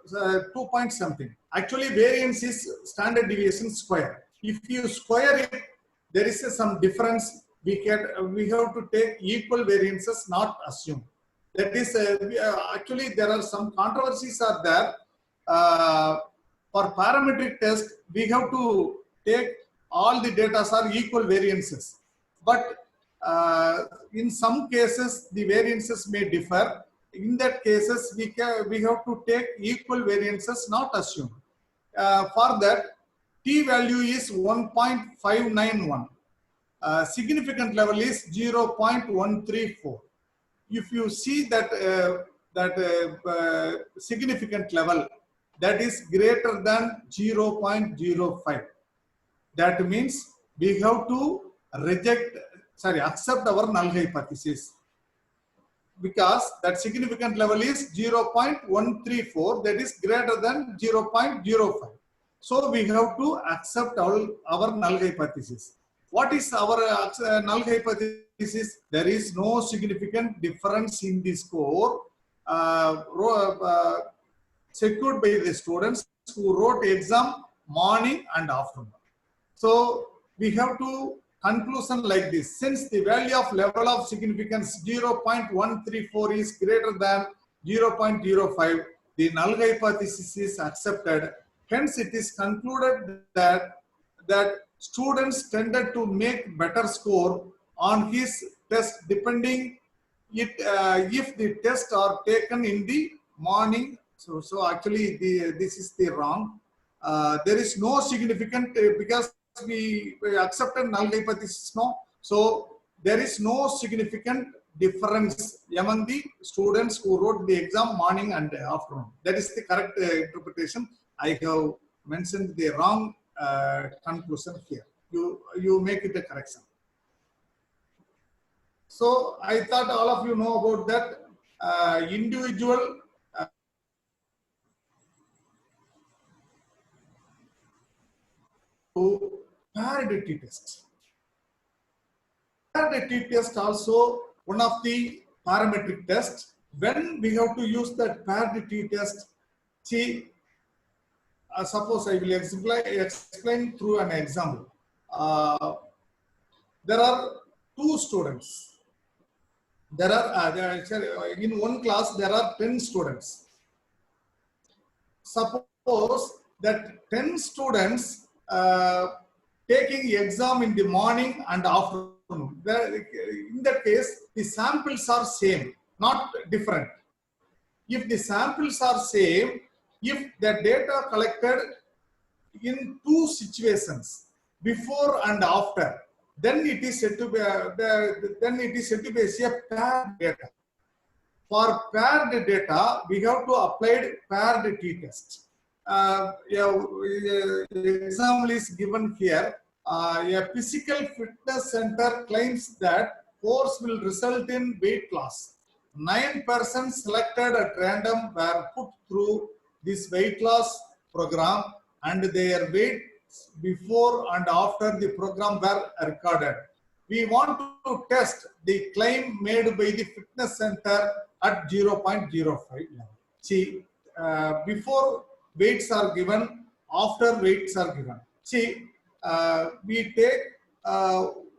2 point something. Actually, variance is standard deviation square. If you square it, there is some difference. We have to take equal variances, not assume. That is actually there are some controversies are there. For parametric test, we have to take all the data are equal variances. But in some cases, the variances may differ. In that cases, we have to take equal variances, not assume. For that, t value is 1.591. Significant level is 0.134. If you see that significant level, that is greater than 0.05. That means we have to accept our null hypothesis, because that significant level is 0.134, that is greater than 0.05. So we have to accept our null hypothesis. What is our null hypothesis? There is no significant difference in the score secured by the students who wrote exam morning and afternoon. So we have to conclusion like this: since the value of level of significance 0.134 is greater than 0.05, the null hypothesis is accepted. Hence, it is concluded that students tended to make better score on his test depending if the tests are taken in the morning. So actually this is the wrong. There is no significant because we accepted null hypothesis now. So there is no significant difference among the students who wrote the exam morning and afternoon. That is the correct interpretation. I have mentioned the wrong conclusion here. You make it a correction. So I thought all of you know about that individual paired t-test. Paired t-test also one of the parametric tests. When we have to use that paired t-test, see, suppose I will explain through an example. There are two students. There are in one class there are 10 students. Suppose that 10 students taking exam in the morning and afternoon. In that case, the samples are same, not different. If the samples are same, if the data collected in two situations, before and after, then it is said to be a paired data. For paired data, we have to apply paired t-test. Example is given here. A physical fitness center claims that course will result in weight loss. 9 persons selected at random were put through this weight loss program, and their weights before and after the program were recorded. We want to test the claim made by the fitness center at 0.05 level. See, before weights are given, after weights are given. See, we take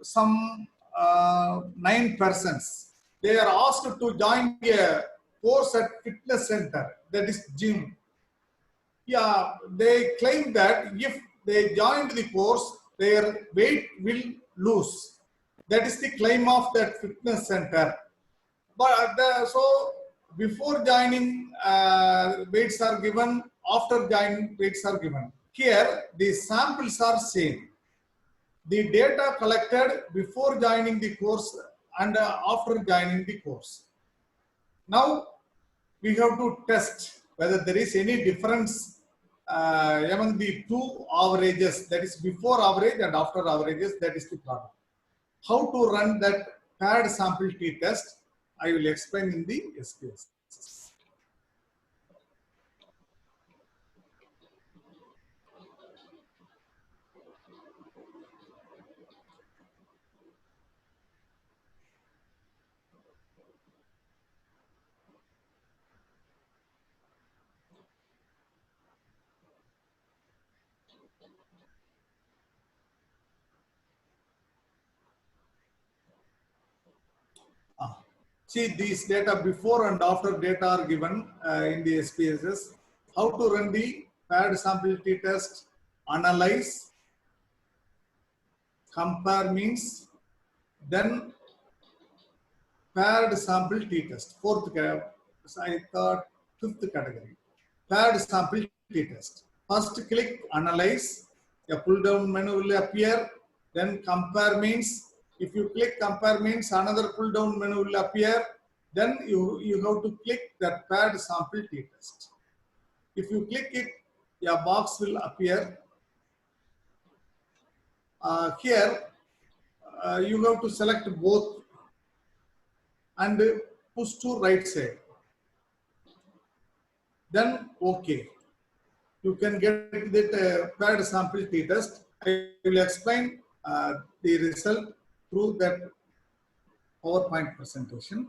some 9 persons. They are asked to join a course at fitness center, that is gym. Yeah, they claim that if they joined the course, their weight will lose. That is the claim of that fitness center. But so before joining, weights are given. After joining, weights are given. Here, the samples are same. The data collected before joining the course and after joining the course. Now, we have to test whether there is any difference among the two averages, that is before average and after averages. That is the problem. How to run that paired sample t-test, I will explain in the SPSS. See, these data before and after data are given in the SPSS. How to run the paired sample t-test? Analyze, compare means, then paired sample t-test. Fifth category. Paired sample t-test. First click analyze. A pull down menu will appear. Then compare means. If you click compare means, another pull down menu will appear. Then you have to click that paired sample t-test. If you click it, a box will appear. Here, you have to select both and push to right side. Then OK. You can get that paired sample t-test. I will explain the result through that PowerPoint presentation.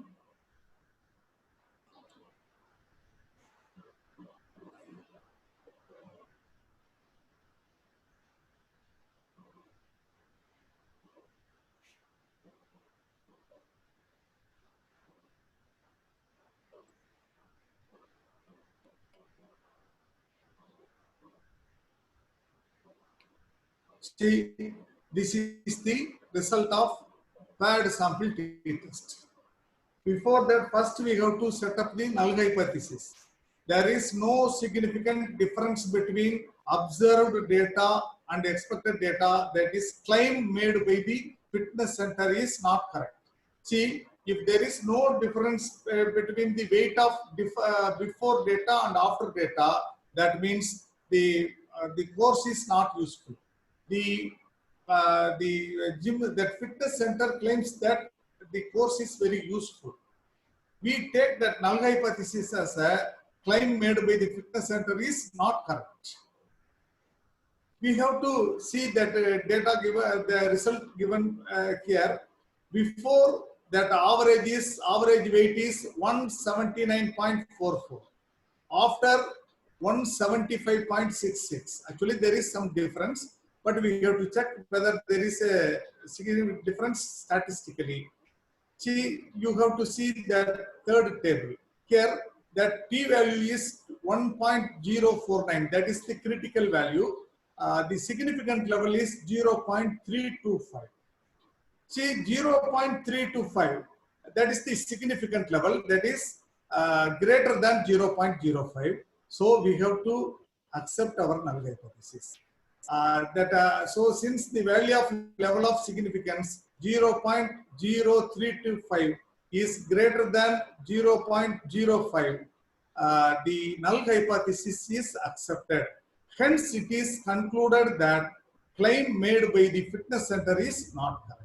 See, this is the result of paired sample t-test. Before that, first we have to set up the null hypothesis. There is no significant difference between observed data and expected data. That is, claim made by the fitness center is not correct. See, if there is no difference between the weight of before data and after data, that means the course is not useful. The gym, that fitness center claims that the course is very useful. We take that null hypothesis as a claim made by the fitness center is not correct. We have to see that data given, the result given here. Before that, average weight is 179.44. After 175.66. Actually, there is some difference, but we have to check whether there is a significant difference statistically. See, you have to see that third table here. That p-value is 1.049. That is the critical value. The significant level is 0.325. See, 0.325, that is the significant level, that is greater than 0.05. So we have to accept our null hypothesis. So since the value of level of significance 0.0325 is greater than 0.05, the null hypothesis is accepted. Hence, it is concluded that claim made by the fitness center is not correct.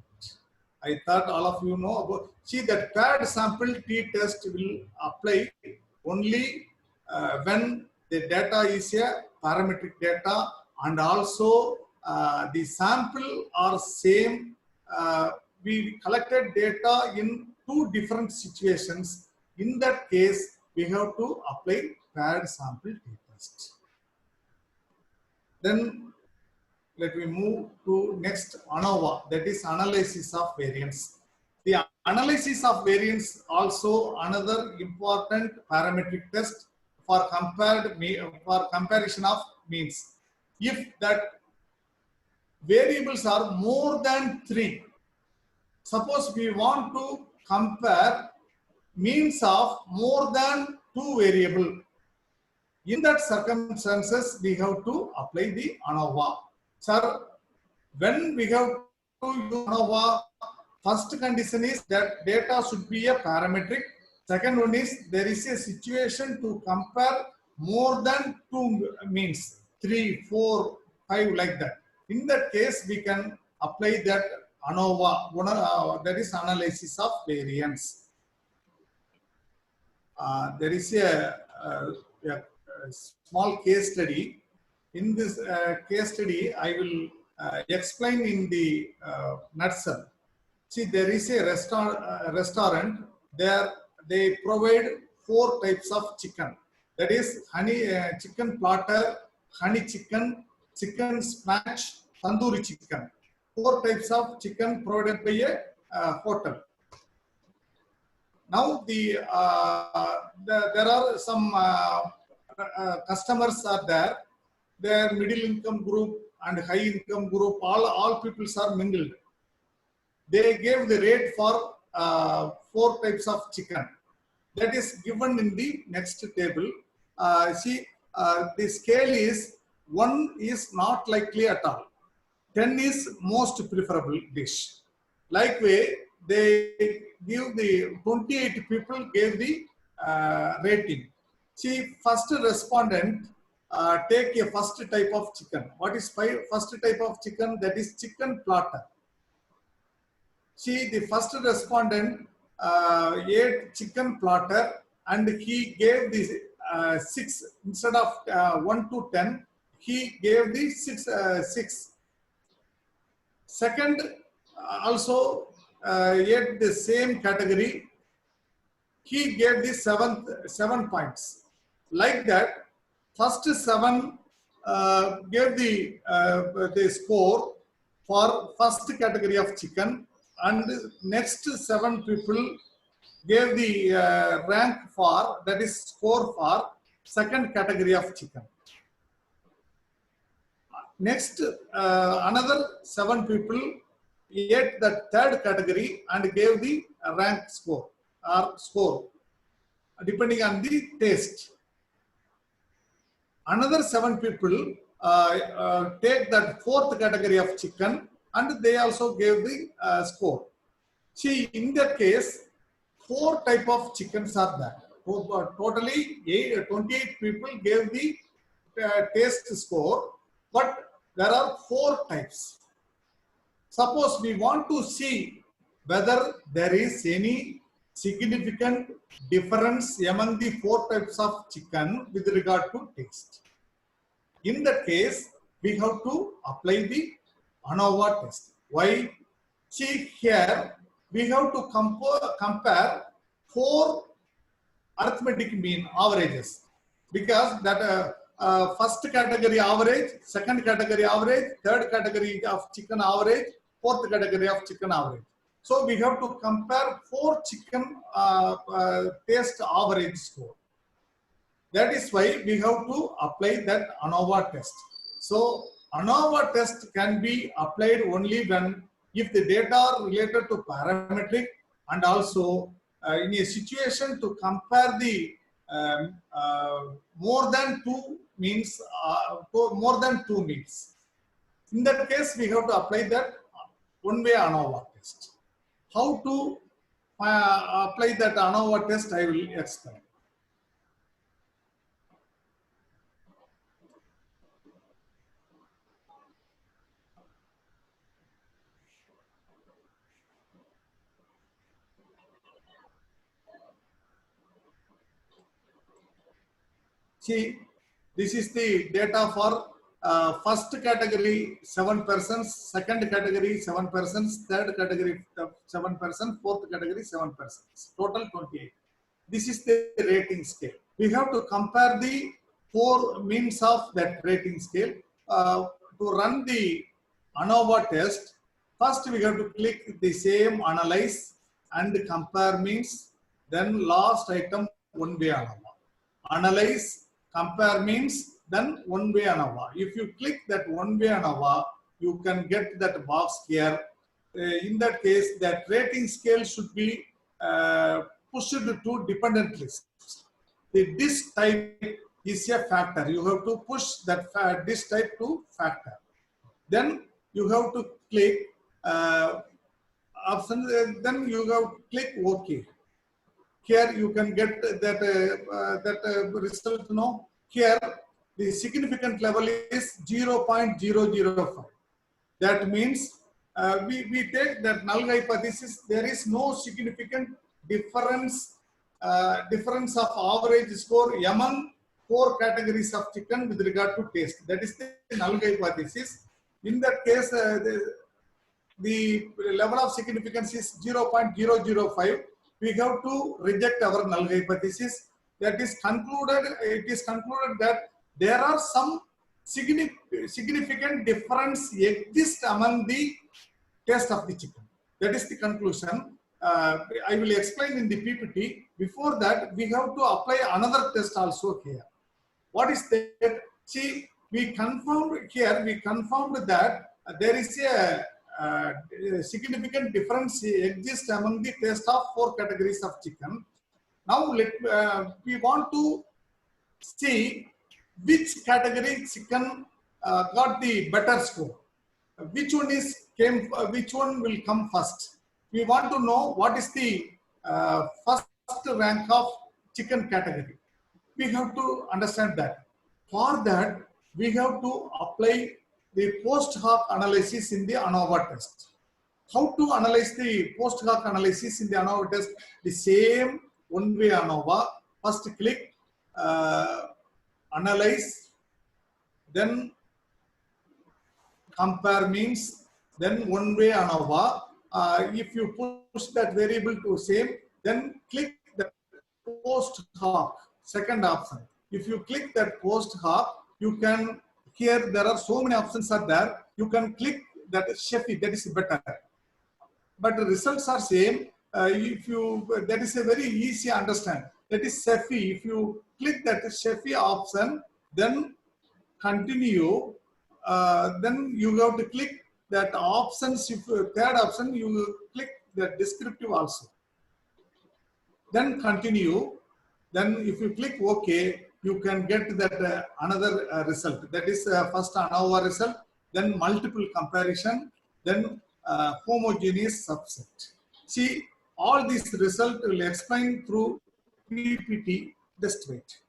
I thought all of you know about. See, that paired sample t-test will apply only when the data is a parametric data and also the sample are same. We collected data in two different situations. In that case, we have to apply paired sample t-test. Then let me move to next ANOVA, that is analysis of variance. The analysis of variance also another important parametric test for comparison of means. If that variables are more than 3, suppose we want to compare means of more than 2 variables. In that circumstances, we have to apply the ANOVA. Sir, when we have to use ANOVA, first condition is that data should be a parametric. Second one is there is a situation to compare more than 2 means, 3, 4, 5 like that. In that case, we can apply that ANOVA, that is analysis of variance. There is a small case study. In this case study, I will explain in the nutshell. See, there is a restaurant. There they provide 4 types of chicken. That is honey chicken platter, honey chicken, chicken spinach, tandoori chicken. 4 types of chicken provided by a hotel. Now there are some customers are there. Their middle income group and high income group, all peoples are mingled. They gave the rate for 4 types of chicken. That is given in the next table. See, the scale is 1 is not likely at all. 10 is most preferable dish. Likewise, they give the 28 people gave the rating. See, first respondent take a first type of chicken. What is first type of chicken? That is chicken platter. See, the first respondent ate chicken platter and he gave the 6 instead of 1 to 10. He gave the 6. Second also ate the same category. He gave the 7 points. Like that, first 7 gave the score for first category of chicken, and next 7 people gave the rank for, that is score for second category of chicken. Next, another 7 people ate the third category and gave the rank score or score depending on the taste. Another 7 people take that fourth category of chicken and they also gave the score. See, in that case, 4 type of chickens are there. Totally 28 people gave the taste score, but there are 4 types. Suppose we want to see whether there is any significant difference among the 4 types of chicken with regard to taste. In that case, we have to apply the ANOVA test. Why? See here, we have to compare 4 arithmetic mean averages, because that first category average, second category average, third category of chicken average, fourth category of chicken average. So we have to compare 4 chicken taste average score. That is why we have to apply that ANOVA test. So ANOVA test can be applied only when if the data are related to parametric, and also in a situation to compare the more than two means. In that case, we have to apply that one-way ANOVA test. How to apply that ANOVA test, I will explain. See, this is the data for first category 7 persons, second category 7 persons, third category 7 persons, fourth category 7 persons, total 28. This is the rating scale. We have to compare the 4 means of that rating scale. To run the ANOVA test, first we have to click the same analyze and compare means, then last item one-way ANOVA. Analyze, compare means, then one-way ANOVA. If you click that one-way ANOVA, you can get that box here. In that case, that rating scale should be pushed to dependent list. The disk type is a factor. You have to push that disk type to factor. Then you have to click option. Then you have to click OK. Here you can get that result. No, here the significant level is 0.005. That means we take that null hypothesis. There is no significant difference of average score among 4 categories of chicken with regard to taste. That is the null hypothesis. In that case, the level of significance is 0.005. We have to reject our null hypothesis. That is concluded. It is concluded that there are some significant difference exist among the taste of the chicken. That is the conclusion. I will explain in the PPT. Before that, we have to apply another test also here. What is that? See, we confirmed here. We confirmed that there is a significant difference exists among the taste of 4 categories of chicken. Now we want to see which category chicken got the better score. Which one will come first? We want to know what is the first rank of chicken category. We have to understand that. For that, we have to apply the post hoc analysis in the ANOVA test. How to analyze the post hoc analysis in the ANOVA test? The same one-way ANOVA. First click analyze, then compare means, then one-way ANOVA. If you push that variable to same, then click the post hoc, second option. If you click that post hoc, you can, here there are so many options are there. You can click that Shefi, that is better. But the results are same. That is a very easy to understand. That is Shefi. If you click that Shefi option, then continue. Then you have to click that options. If third option, you will click the descriptive also. Then continue. Then if you click OK, you can get that another result. That is first ANOVA result, then multiple comparison, then homogeneous subset. See, All these results will explain through PPT. Just wait.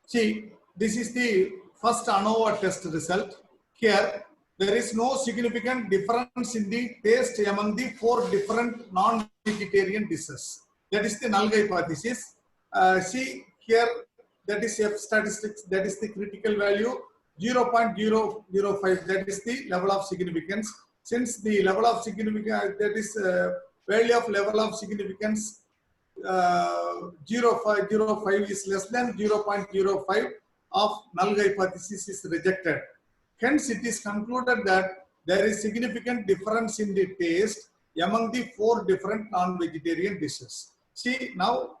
See, this is the first ANOVA test result. Here, there is no significant difference in the taste among the 4 different non-vegetarian dishes. That is the null hypothesis. See here, that is F statistics, that is the critical value, 0.005, that is the level of significance. Since the level of significance, that is value of level of significance 0.05 is less than 0.05 of null hypothesis is rejected. Hence, it is concluded that there is significant difference in the taste among the 4 different non-vegetarian dishes. See, now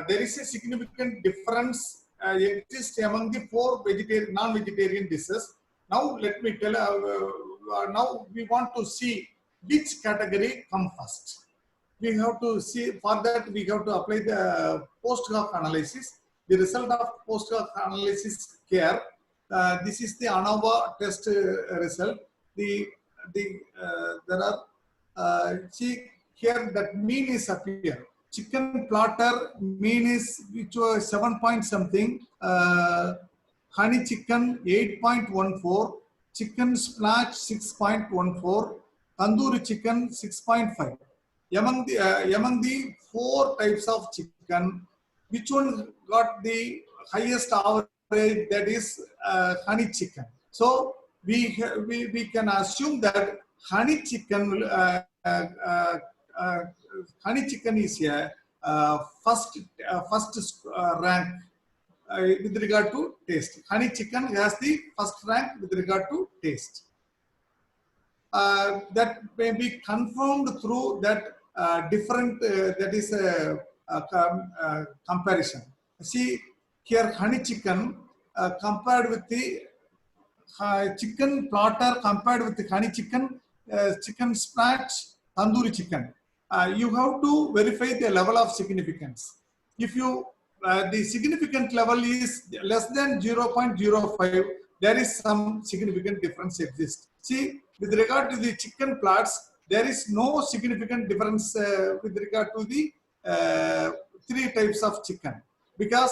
there is a significant difference exists among the 4 non-vegetarian dishes. Now, let me tell, now we want to see which category come first. We have to see, for that we have to apply the post hoc analysis. The result of post hoc analysis here, this is the ANOVA test result. There are, see here that mean is appear. Chicken platter mean is, which was 7 point something, honey chicken 8.14, chicken splash 6.14, tandoori chicken 6.5. Among the 4 types of chicken, which one got the highest average? That is honey chicken. So we can assume that honey chicken is a first rank with regard to taste. Honey chicken has the first rank with regard to taste. That may be confirmed through that different that is comparison. See here, honey chicken compared with the chicken platter compared with the honey chicken, chicken splash, tandoori chicken. You have to verify the level of significance. If you the significant level is less than 0.05, there is some significant difference exists. See, with regard to the chicken plats, there is no significant difference with regard to the 3 types of chicken, because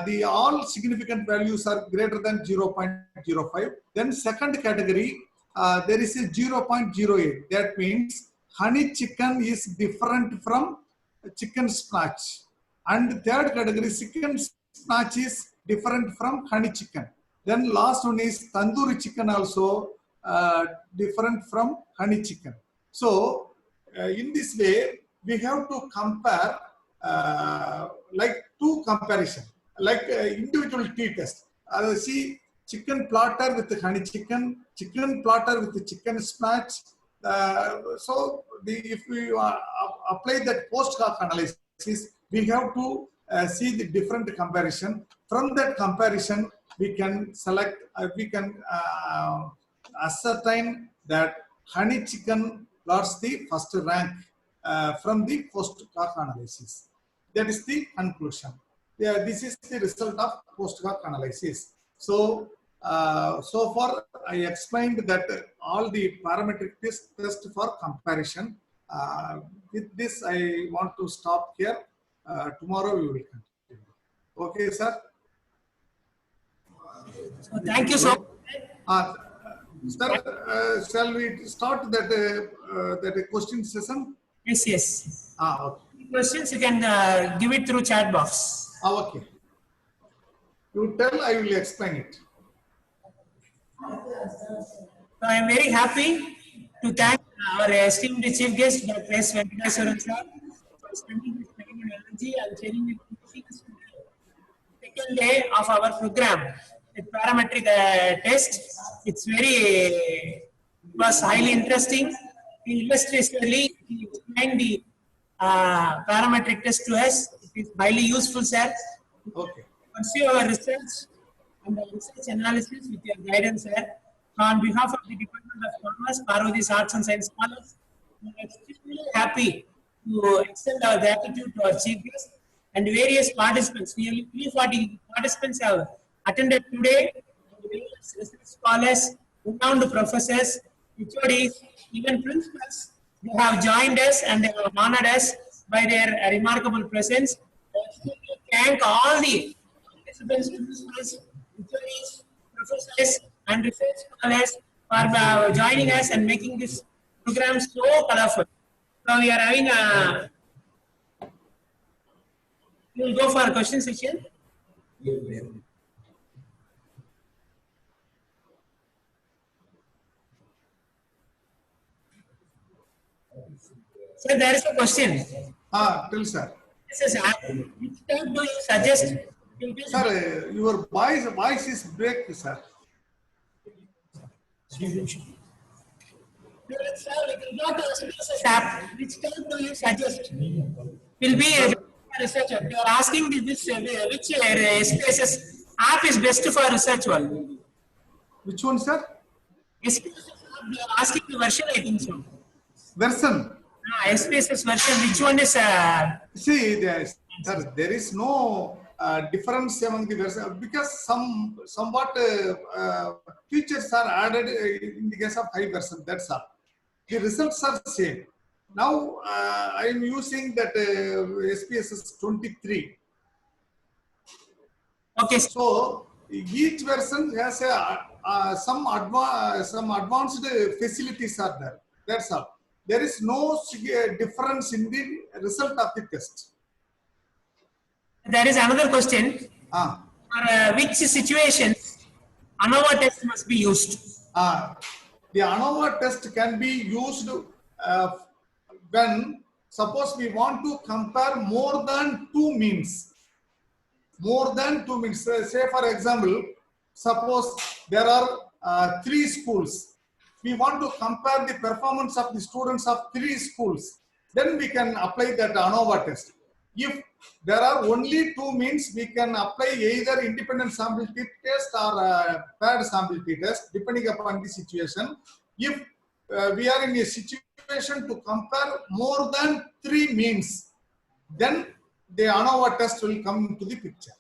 the all significant values are greater than 0.05. Then second category, there is a 0.08. That means honey chicken is different from chicken splash. And third category, chicken splash is different from honey chicken. Then last one is tandoori chicken also different from honey chicken. So in this way, we have to compare like 2 comparison, like individual t-test. See, chicken platter with the honey chicken, chicken platter with the chicken splash. So if we apply that post hoc analysis, we have to see the different comparison. From that comparison, we can select, we can ascertain that honey chicken got the first rank from the post hoc analysis. That is the conclusion. Yeah, this is the result of post hoc analysis. So, so far I explained that all the parametric test for comparison. With this, I want to stop here. Tomorrow we will continue. Okay, sir. So thank you so much. Sir, shall we start that question session? Yes, yes. Okay. Questions you can give it through chat box. Okay. You tell, I will explain it. So I am very happy to thank our esteemed chief guest, Dr. S. Venkateswaran sir, for spending his time and energy and sharing with us the second day of our program with parametric test. It's very, it was highly interesting. He illustratively explained the parametric test to us. It is highly useful, sir. Okay. Pursue our research and research analysis with your guidance, sir. On behalf of the Department of Commerce, Parvati's Arts and Science Scholars, we are extremely happy to extend our gratitude to our chief guest and various participants. Nearly 340 participants have attended today. Various research scholars, renowned professors, HODs, even principals, they have joined us and they have honored us by their remarkable presence. I extremely thank all the participants, principals, HODs, professors, and research scholars for joining us and making this program so colorful. So we are having a. We will go for a question session. Sir, there is a question. Tell sir. This is which type do you suggest? Sir, your voice is break, sir. Sir, we will go to SPSS app. Which type do you suggest? Will be a researcher. You are asking which SPSS app is best for research one. Which one, sir? SPSS app, you are asking the version, I think so. Version. SPSS version, which one is? See, sir, there is no difference among the versions because somewhat features are added in the case of high version. That's all. The results are same. Now I am using that SPSS 23. Okay. So each version has some advanced facilities are there. That's all. There is no difference in the result of the test. There is another question. For which situations ANOVA test must be used? The ANOVA test can be used when suppose we want to compare more than two means. More than two means. Say for example, suppose there are 3 schools. We want to compare the performance of the students of 3 schools. Then we can apply that ANOVA test. If there are only 2 means, we can apply either independent sample t-test or paired sample t-test, depending upon the situation. If we are in a situation to compare more than 3 means, then the ANOVA test will come into the picture.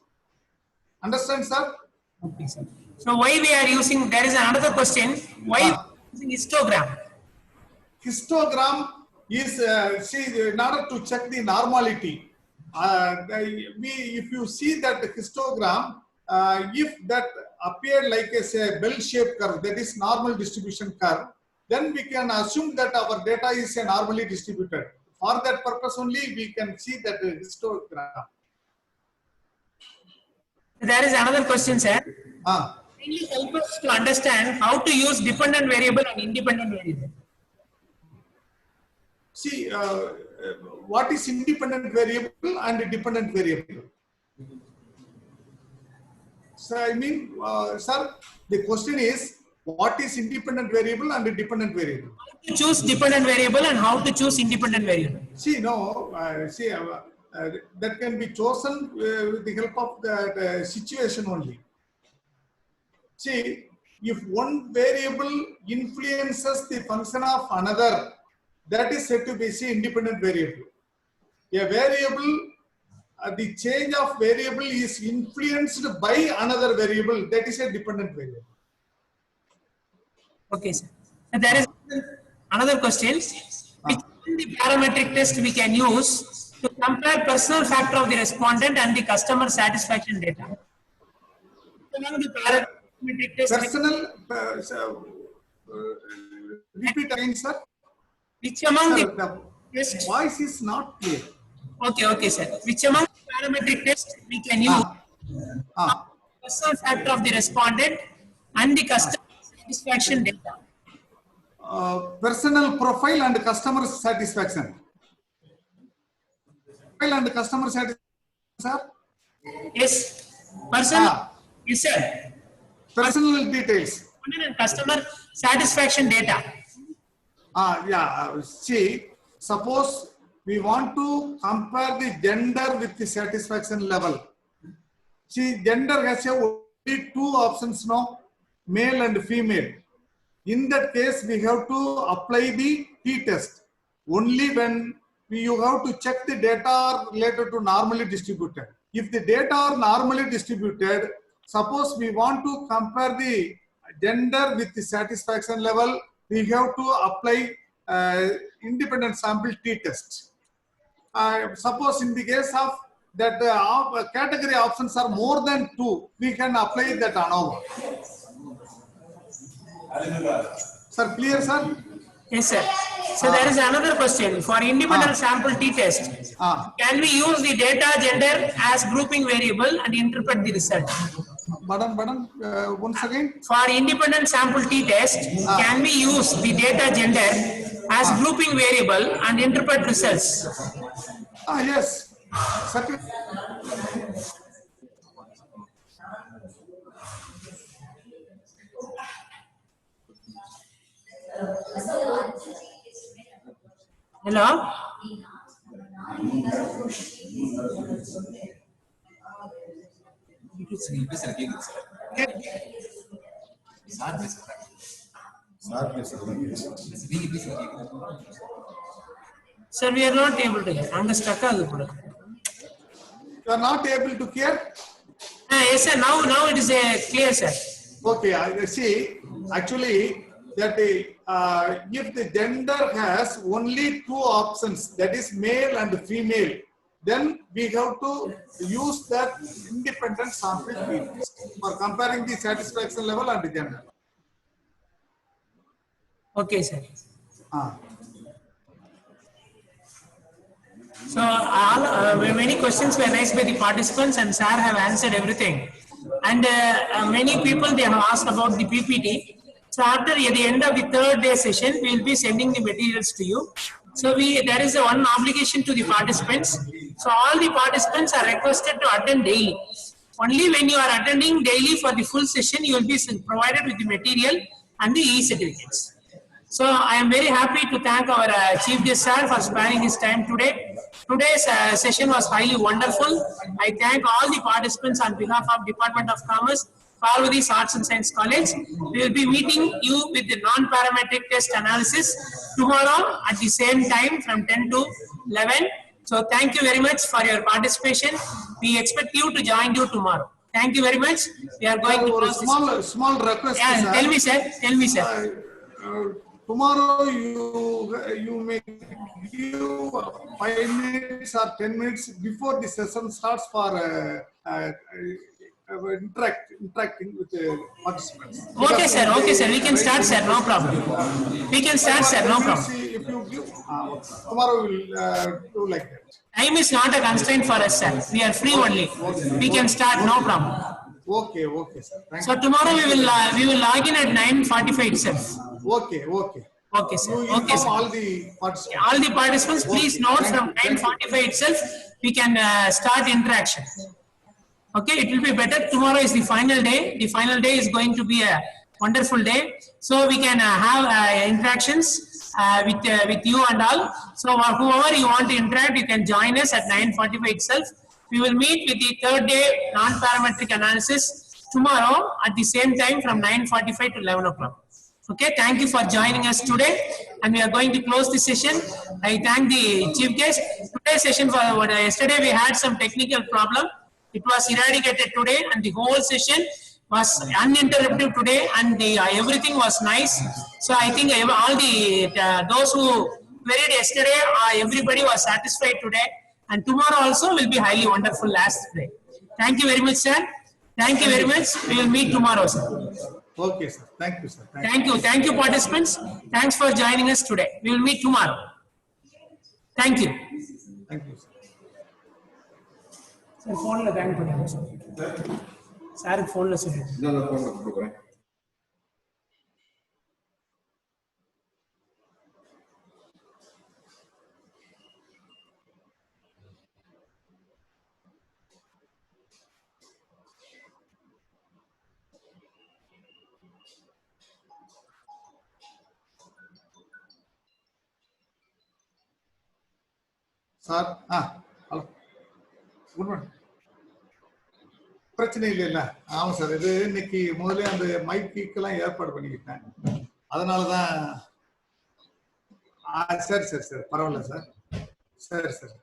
Understand, sir? Okay, sir. So why we are using? There is another question. Why using histogram? Histogram is in order to check the normality. If you see that histogram, if that appeared like a bell-shaped curve, that is normal distribution curve, then we can assume that our data is normally distributed. For that purpose only, we can see that histogram. There is another question, sir. Can you help us to understand how to use dependent variable and independent variable? See, what is independent variable and dependent variable? So I mean, sir, the question is, what is independent variable and dependent variable? How to choose dependent variable and how to choose independent variable? See, no, that can be chosen with the help of the situation only. See, if one variable influences the function of another, that is said to be an independent variable. A variable, the change of variable is influenced by another variable, that is a dependent variable. Okay, sir. There is another question. Which is the parametric test we can use to compare personal factor of the respondent and the customer satisfaction data? Among the parametric test. Personal, repeat again, sir. Which among the test? Voice is not clear. Okay, sir. Which among the parametric test we can use personal factor of the respondent and the customer satisfaction data? Personal profile and customer satisfaction. Profile and customer satisfaction, sir? Yes. Personal. Yes, sir. Personal details. And customer satisfaction data. See, suppose we want to compare the gender with the satisfaction level. See, gender has two options now, male and female. In that case, we have to apply the t-test. Only when you have to check the data are related to normally distributed. If the data are normally distributed, suppose we want to compare the gender with the satisfaction level, we have to apply independent sample t-test. Suppose in the case of that category options are more than 2, we can apply that ANOVA. Sir, clear, sir? Yes, sir. So there is another question. For independent sample t-test, can we use the data gender as grouping variable and interpret the result? Once again. For independent sample t-test, can we use the data gender as grouping variable and interpret results? Yes. Hello? Sir, we are not able to hear. I'm stuck. You are not able to hear? Yes, sir. Now it is clear, sir. Okay, I see. Actually, that if the gender has only 2 options, that is male and female, then we have to use that independent sample t-test for comparing the satisfaction level and the gender. Okay, sir. So many questions were raised by the participants, and sir have answered everything. And many people, they have asked about the PPT. So after at the end of the 3rd day session, we will be sending the materials to you. So there is one obligation to the participants. So all the participants are requested to attend daily. Only when you are attending daily for the full session, you will be provided with the material and the e-certificates. So I am very happy to thank our Chief Guest sir for sparing his time today. Today's session was highly wonderful. I thank all the participants on behalf of Department of Commerce, Parvati's Arts and Science College. We will be meeting you with the non-parametric test analysis tomorrow at the same time from 10 to 11. So thank you very much for your participation. We expect you to join you tomorrow. Thank you very much. We are going to close this. Small request. Yeah, sir. tell me, sir. Tell me, sir. Tomorrow you may give 5 minutes or 10 minutes before the session starts for interacting with the participants. Okay, sir. Okay, sir. We can start, sir. No problem. We can start, sir. No problem. If you give, tomorrow we will do like that. Time is not a constraint for us, sir. We are free only. We can start. No problem. Okay, sir. Thank So you. tomorrow we will log in at 9:45 itself. Okay. Okay, sir. You Okay, inform sir. all the participants. All the participants, please Okay, note thank from you, thank you. 9:45 itself, we can start interaction. Okay, it will be better. Tomorrow is the final day. The final day is going to be a wonderful day. So we can have interactions with you and all. So whoever you want to interact, you can join us at 9:45 itself. We will meet with the 3rd day non-parametric analysis tomorrow at the same time from 9:45 to 11 o'clock. Okay, thank you for joining us today, and we are going to close the session. I thank the chief guest. Today's session, yesterday we had some technical problem. It was eradicated today, and the whole session was uninterrupted today, and everything was nice. So I think all those who queried yesterday, everybody was satisfied today, and tomorrow also will be highly wonderful as today. Thank you very much, sir. Thank you very much. We will meet tomorrow, sir. Okay, sir. Thank you, sir. Thank you, participants. Thanks for joining us today. We will meet tomorrow. Thank you. Thank you, sir. Sir, phone la thank you. Sir, phone la sir. Sir, hello. Good morning. பிரச்சனை இல்ல. ஆமா sir, இது இன்னைக்கு முதல்ல அந்த மைக்கெல்லாம் ஏற்பாடு பண்ணிக்கிட்டேன், அதனாலதான். சரி சரி சரி, பரவாயில்ல சார். சரி சார்.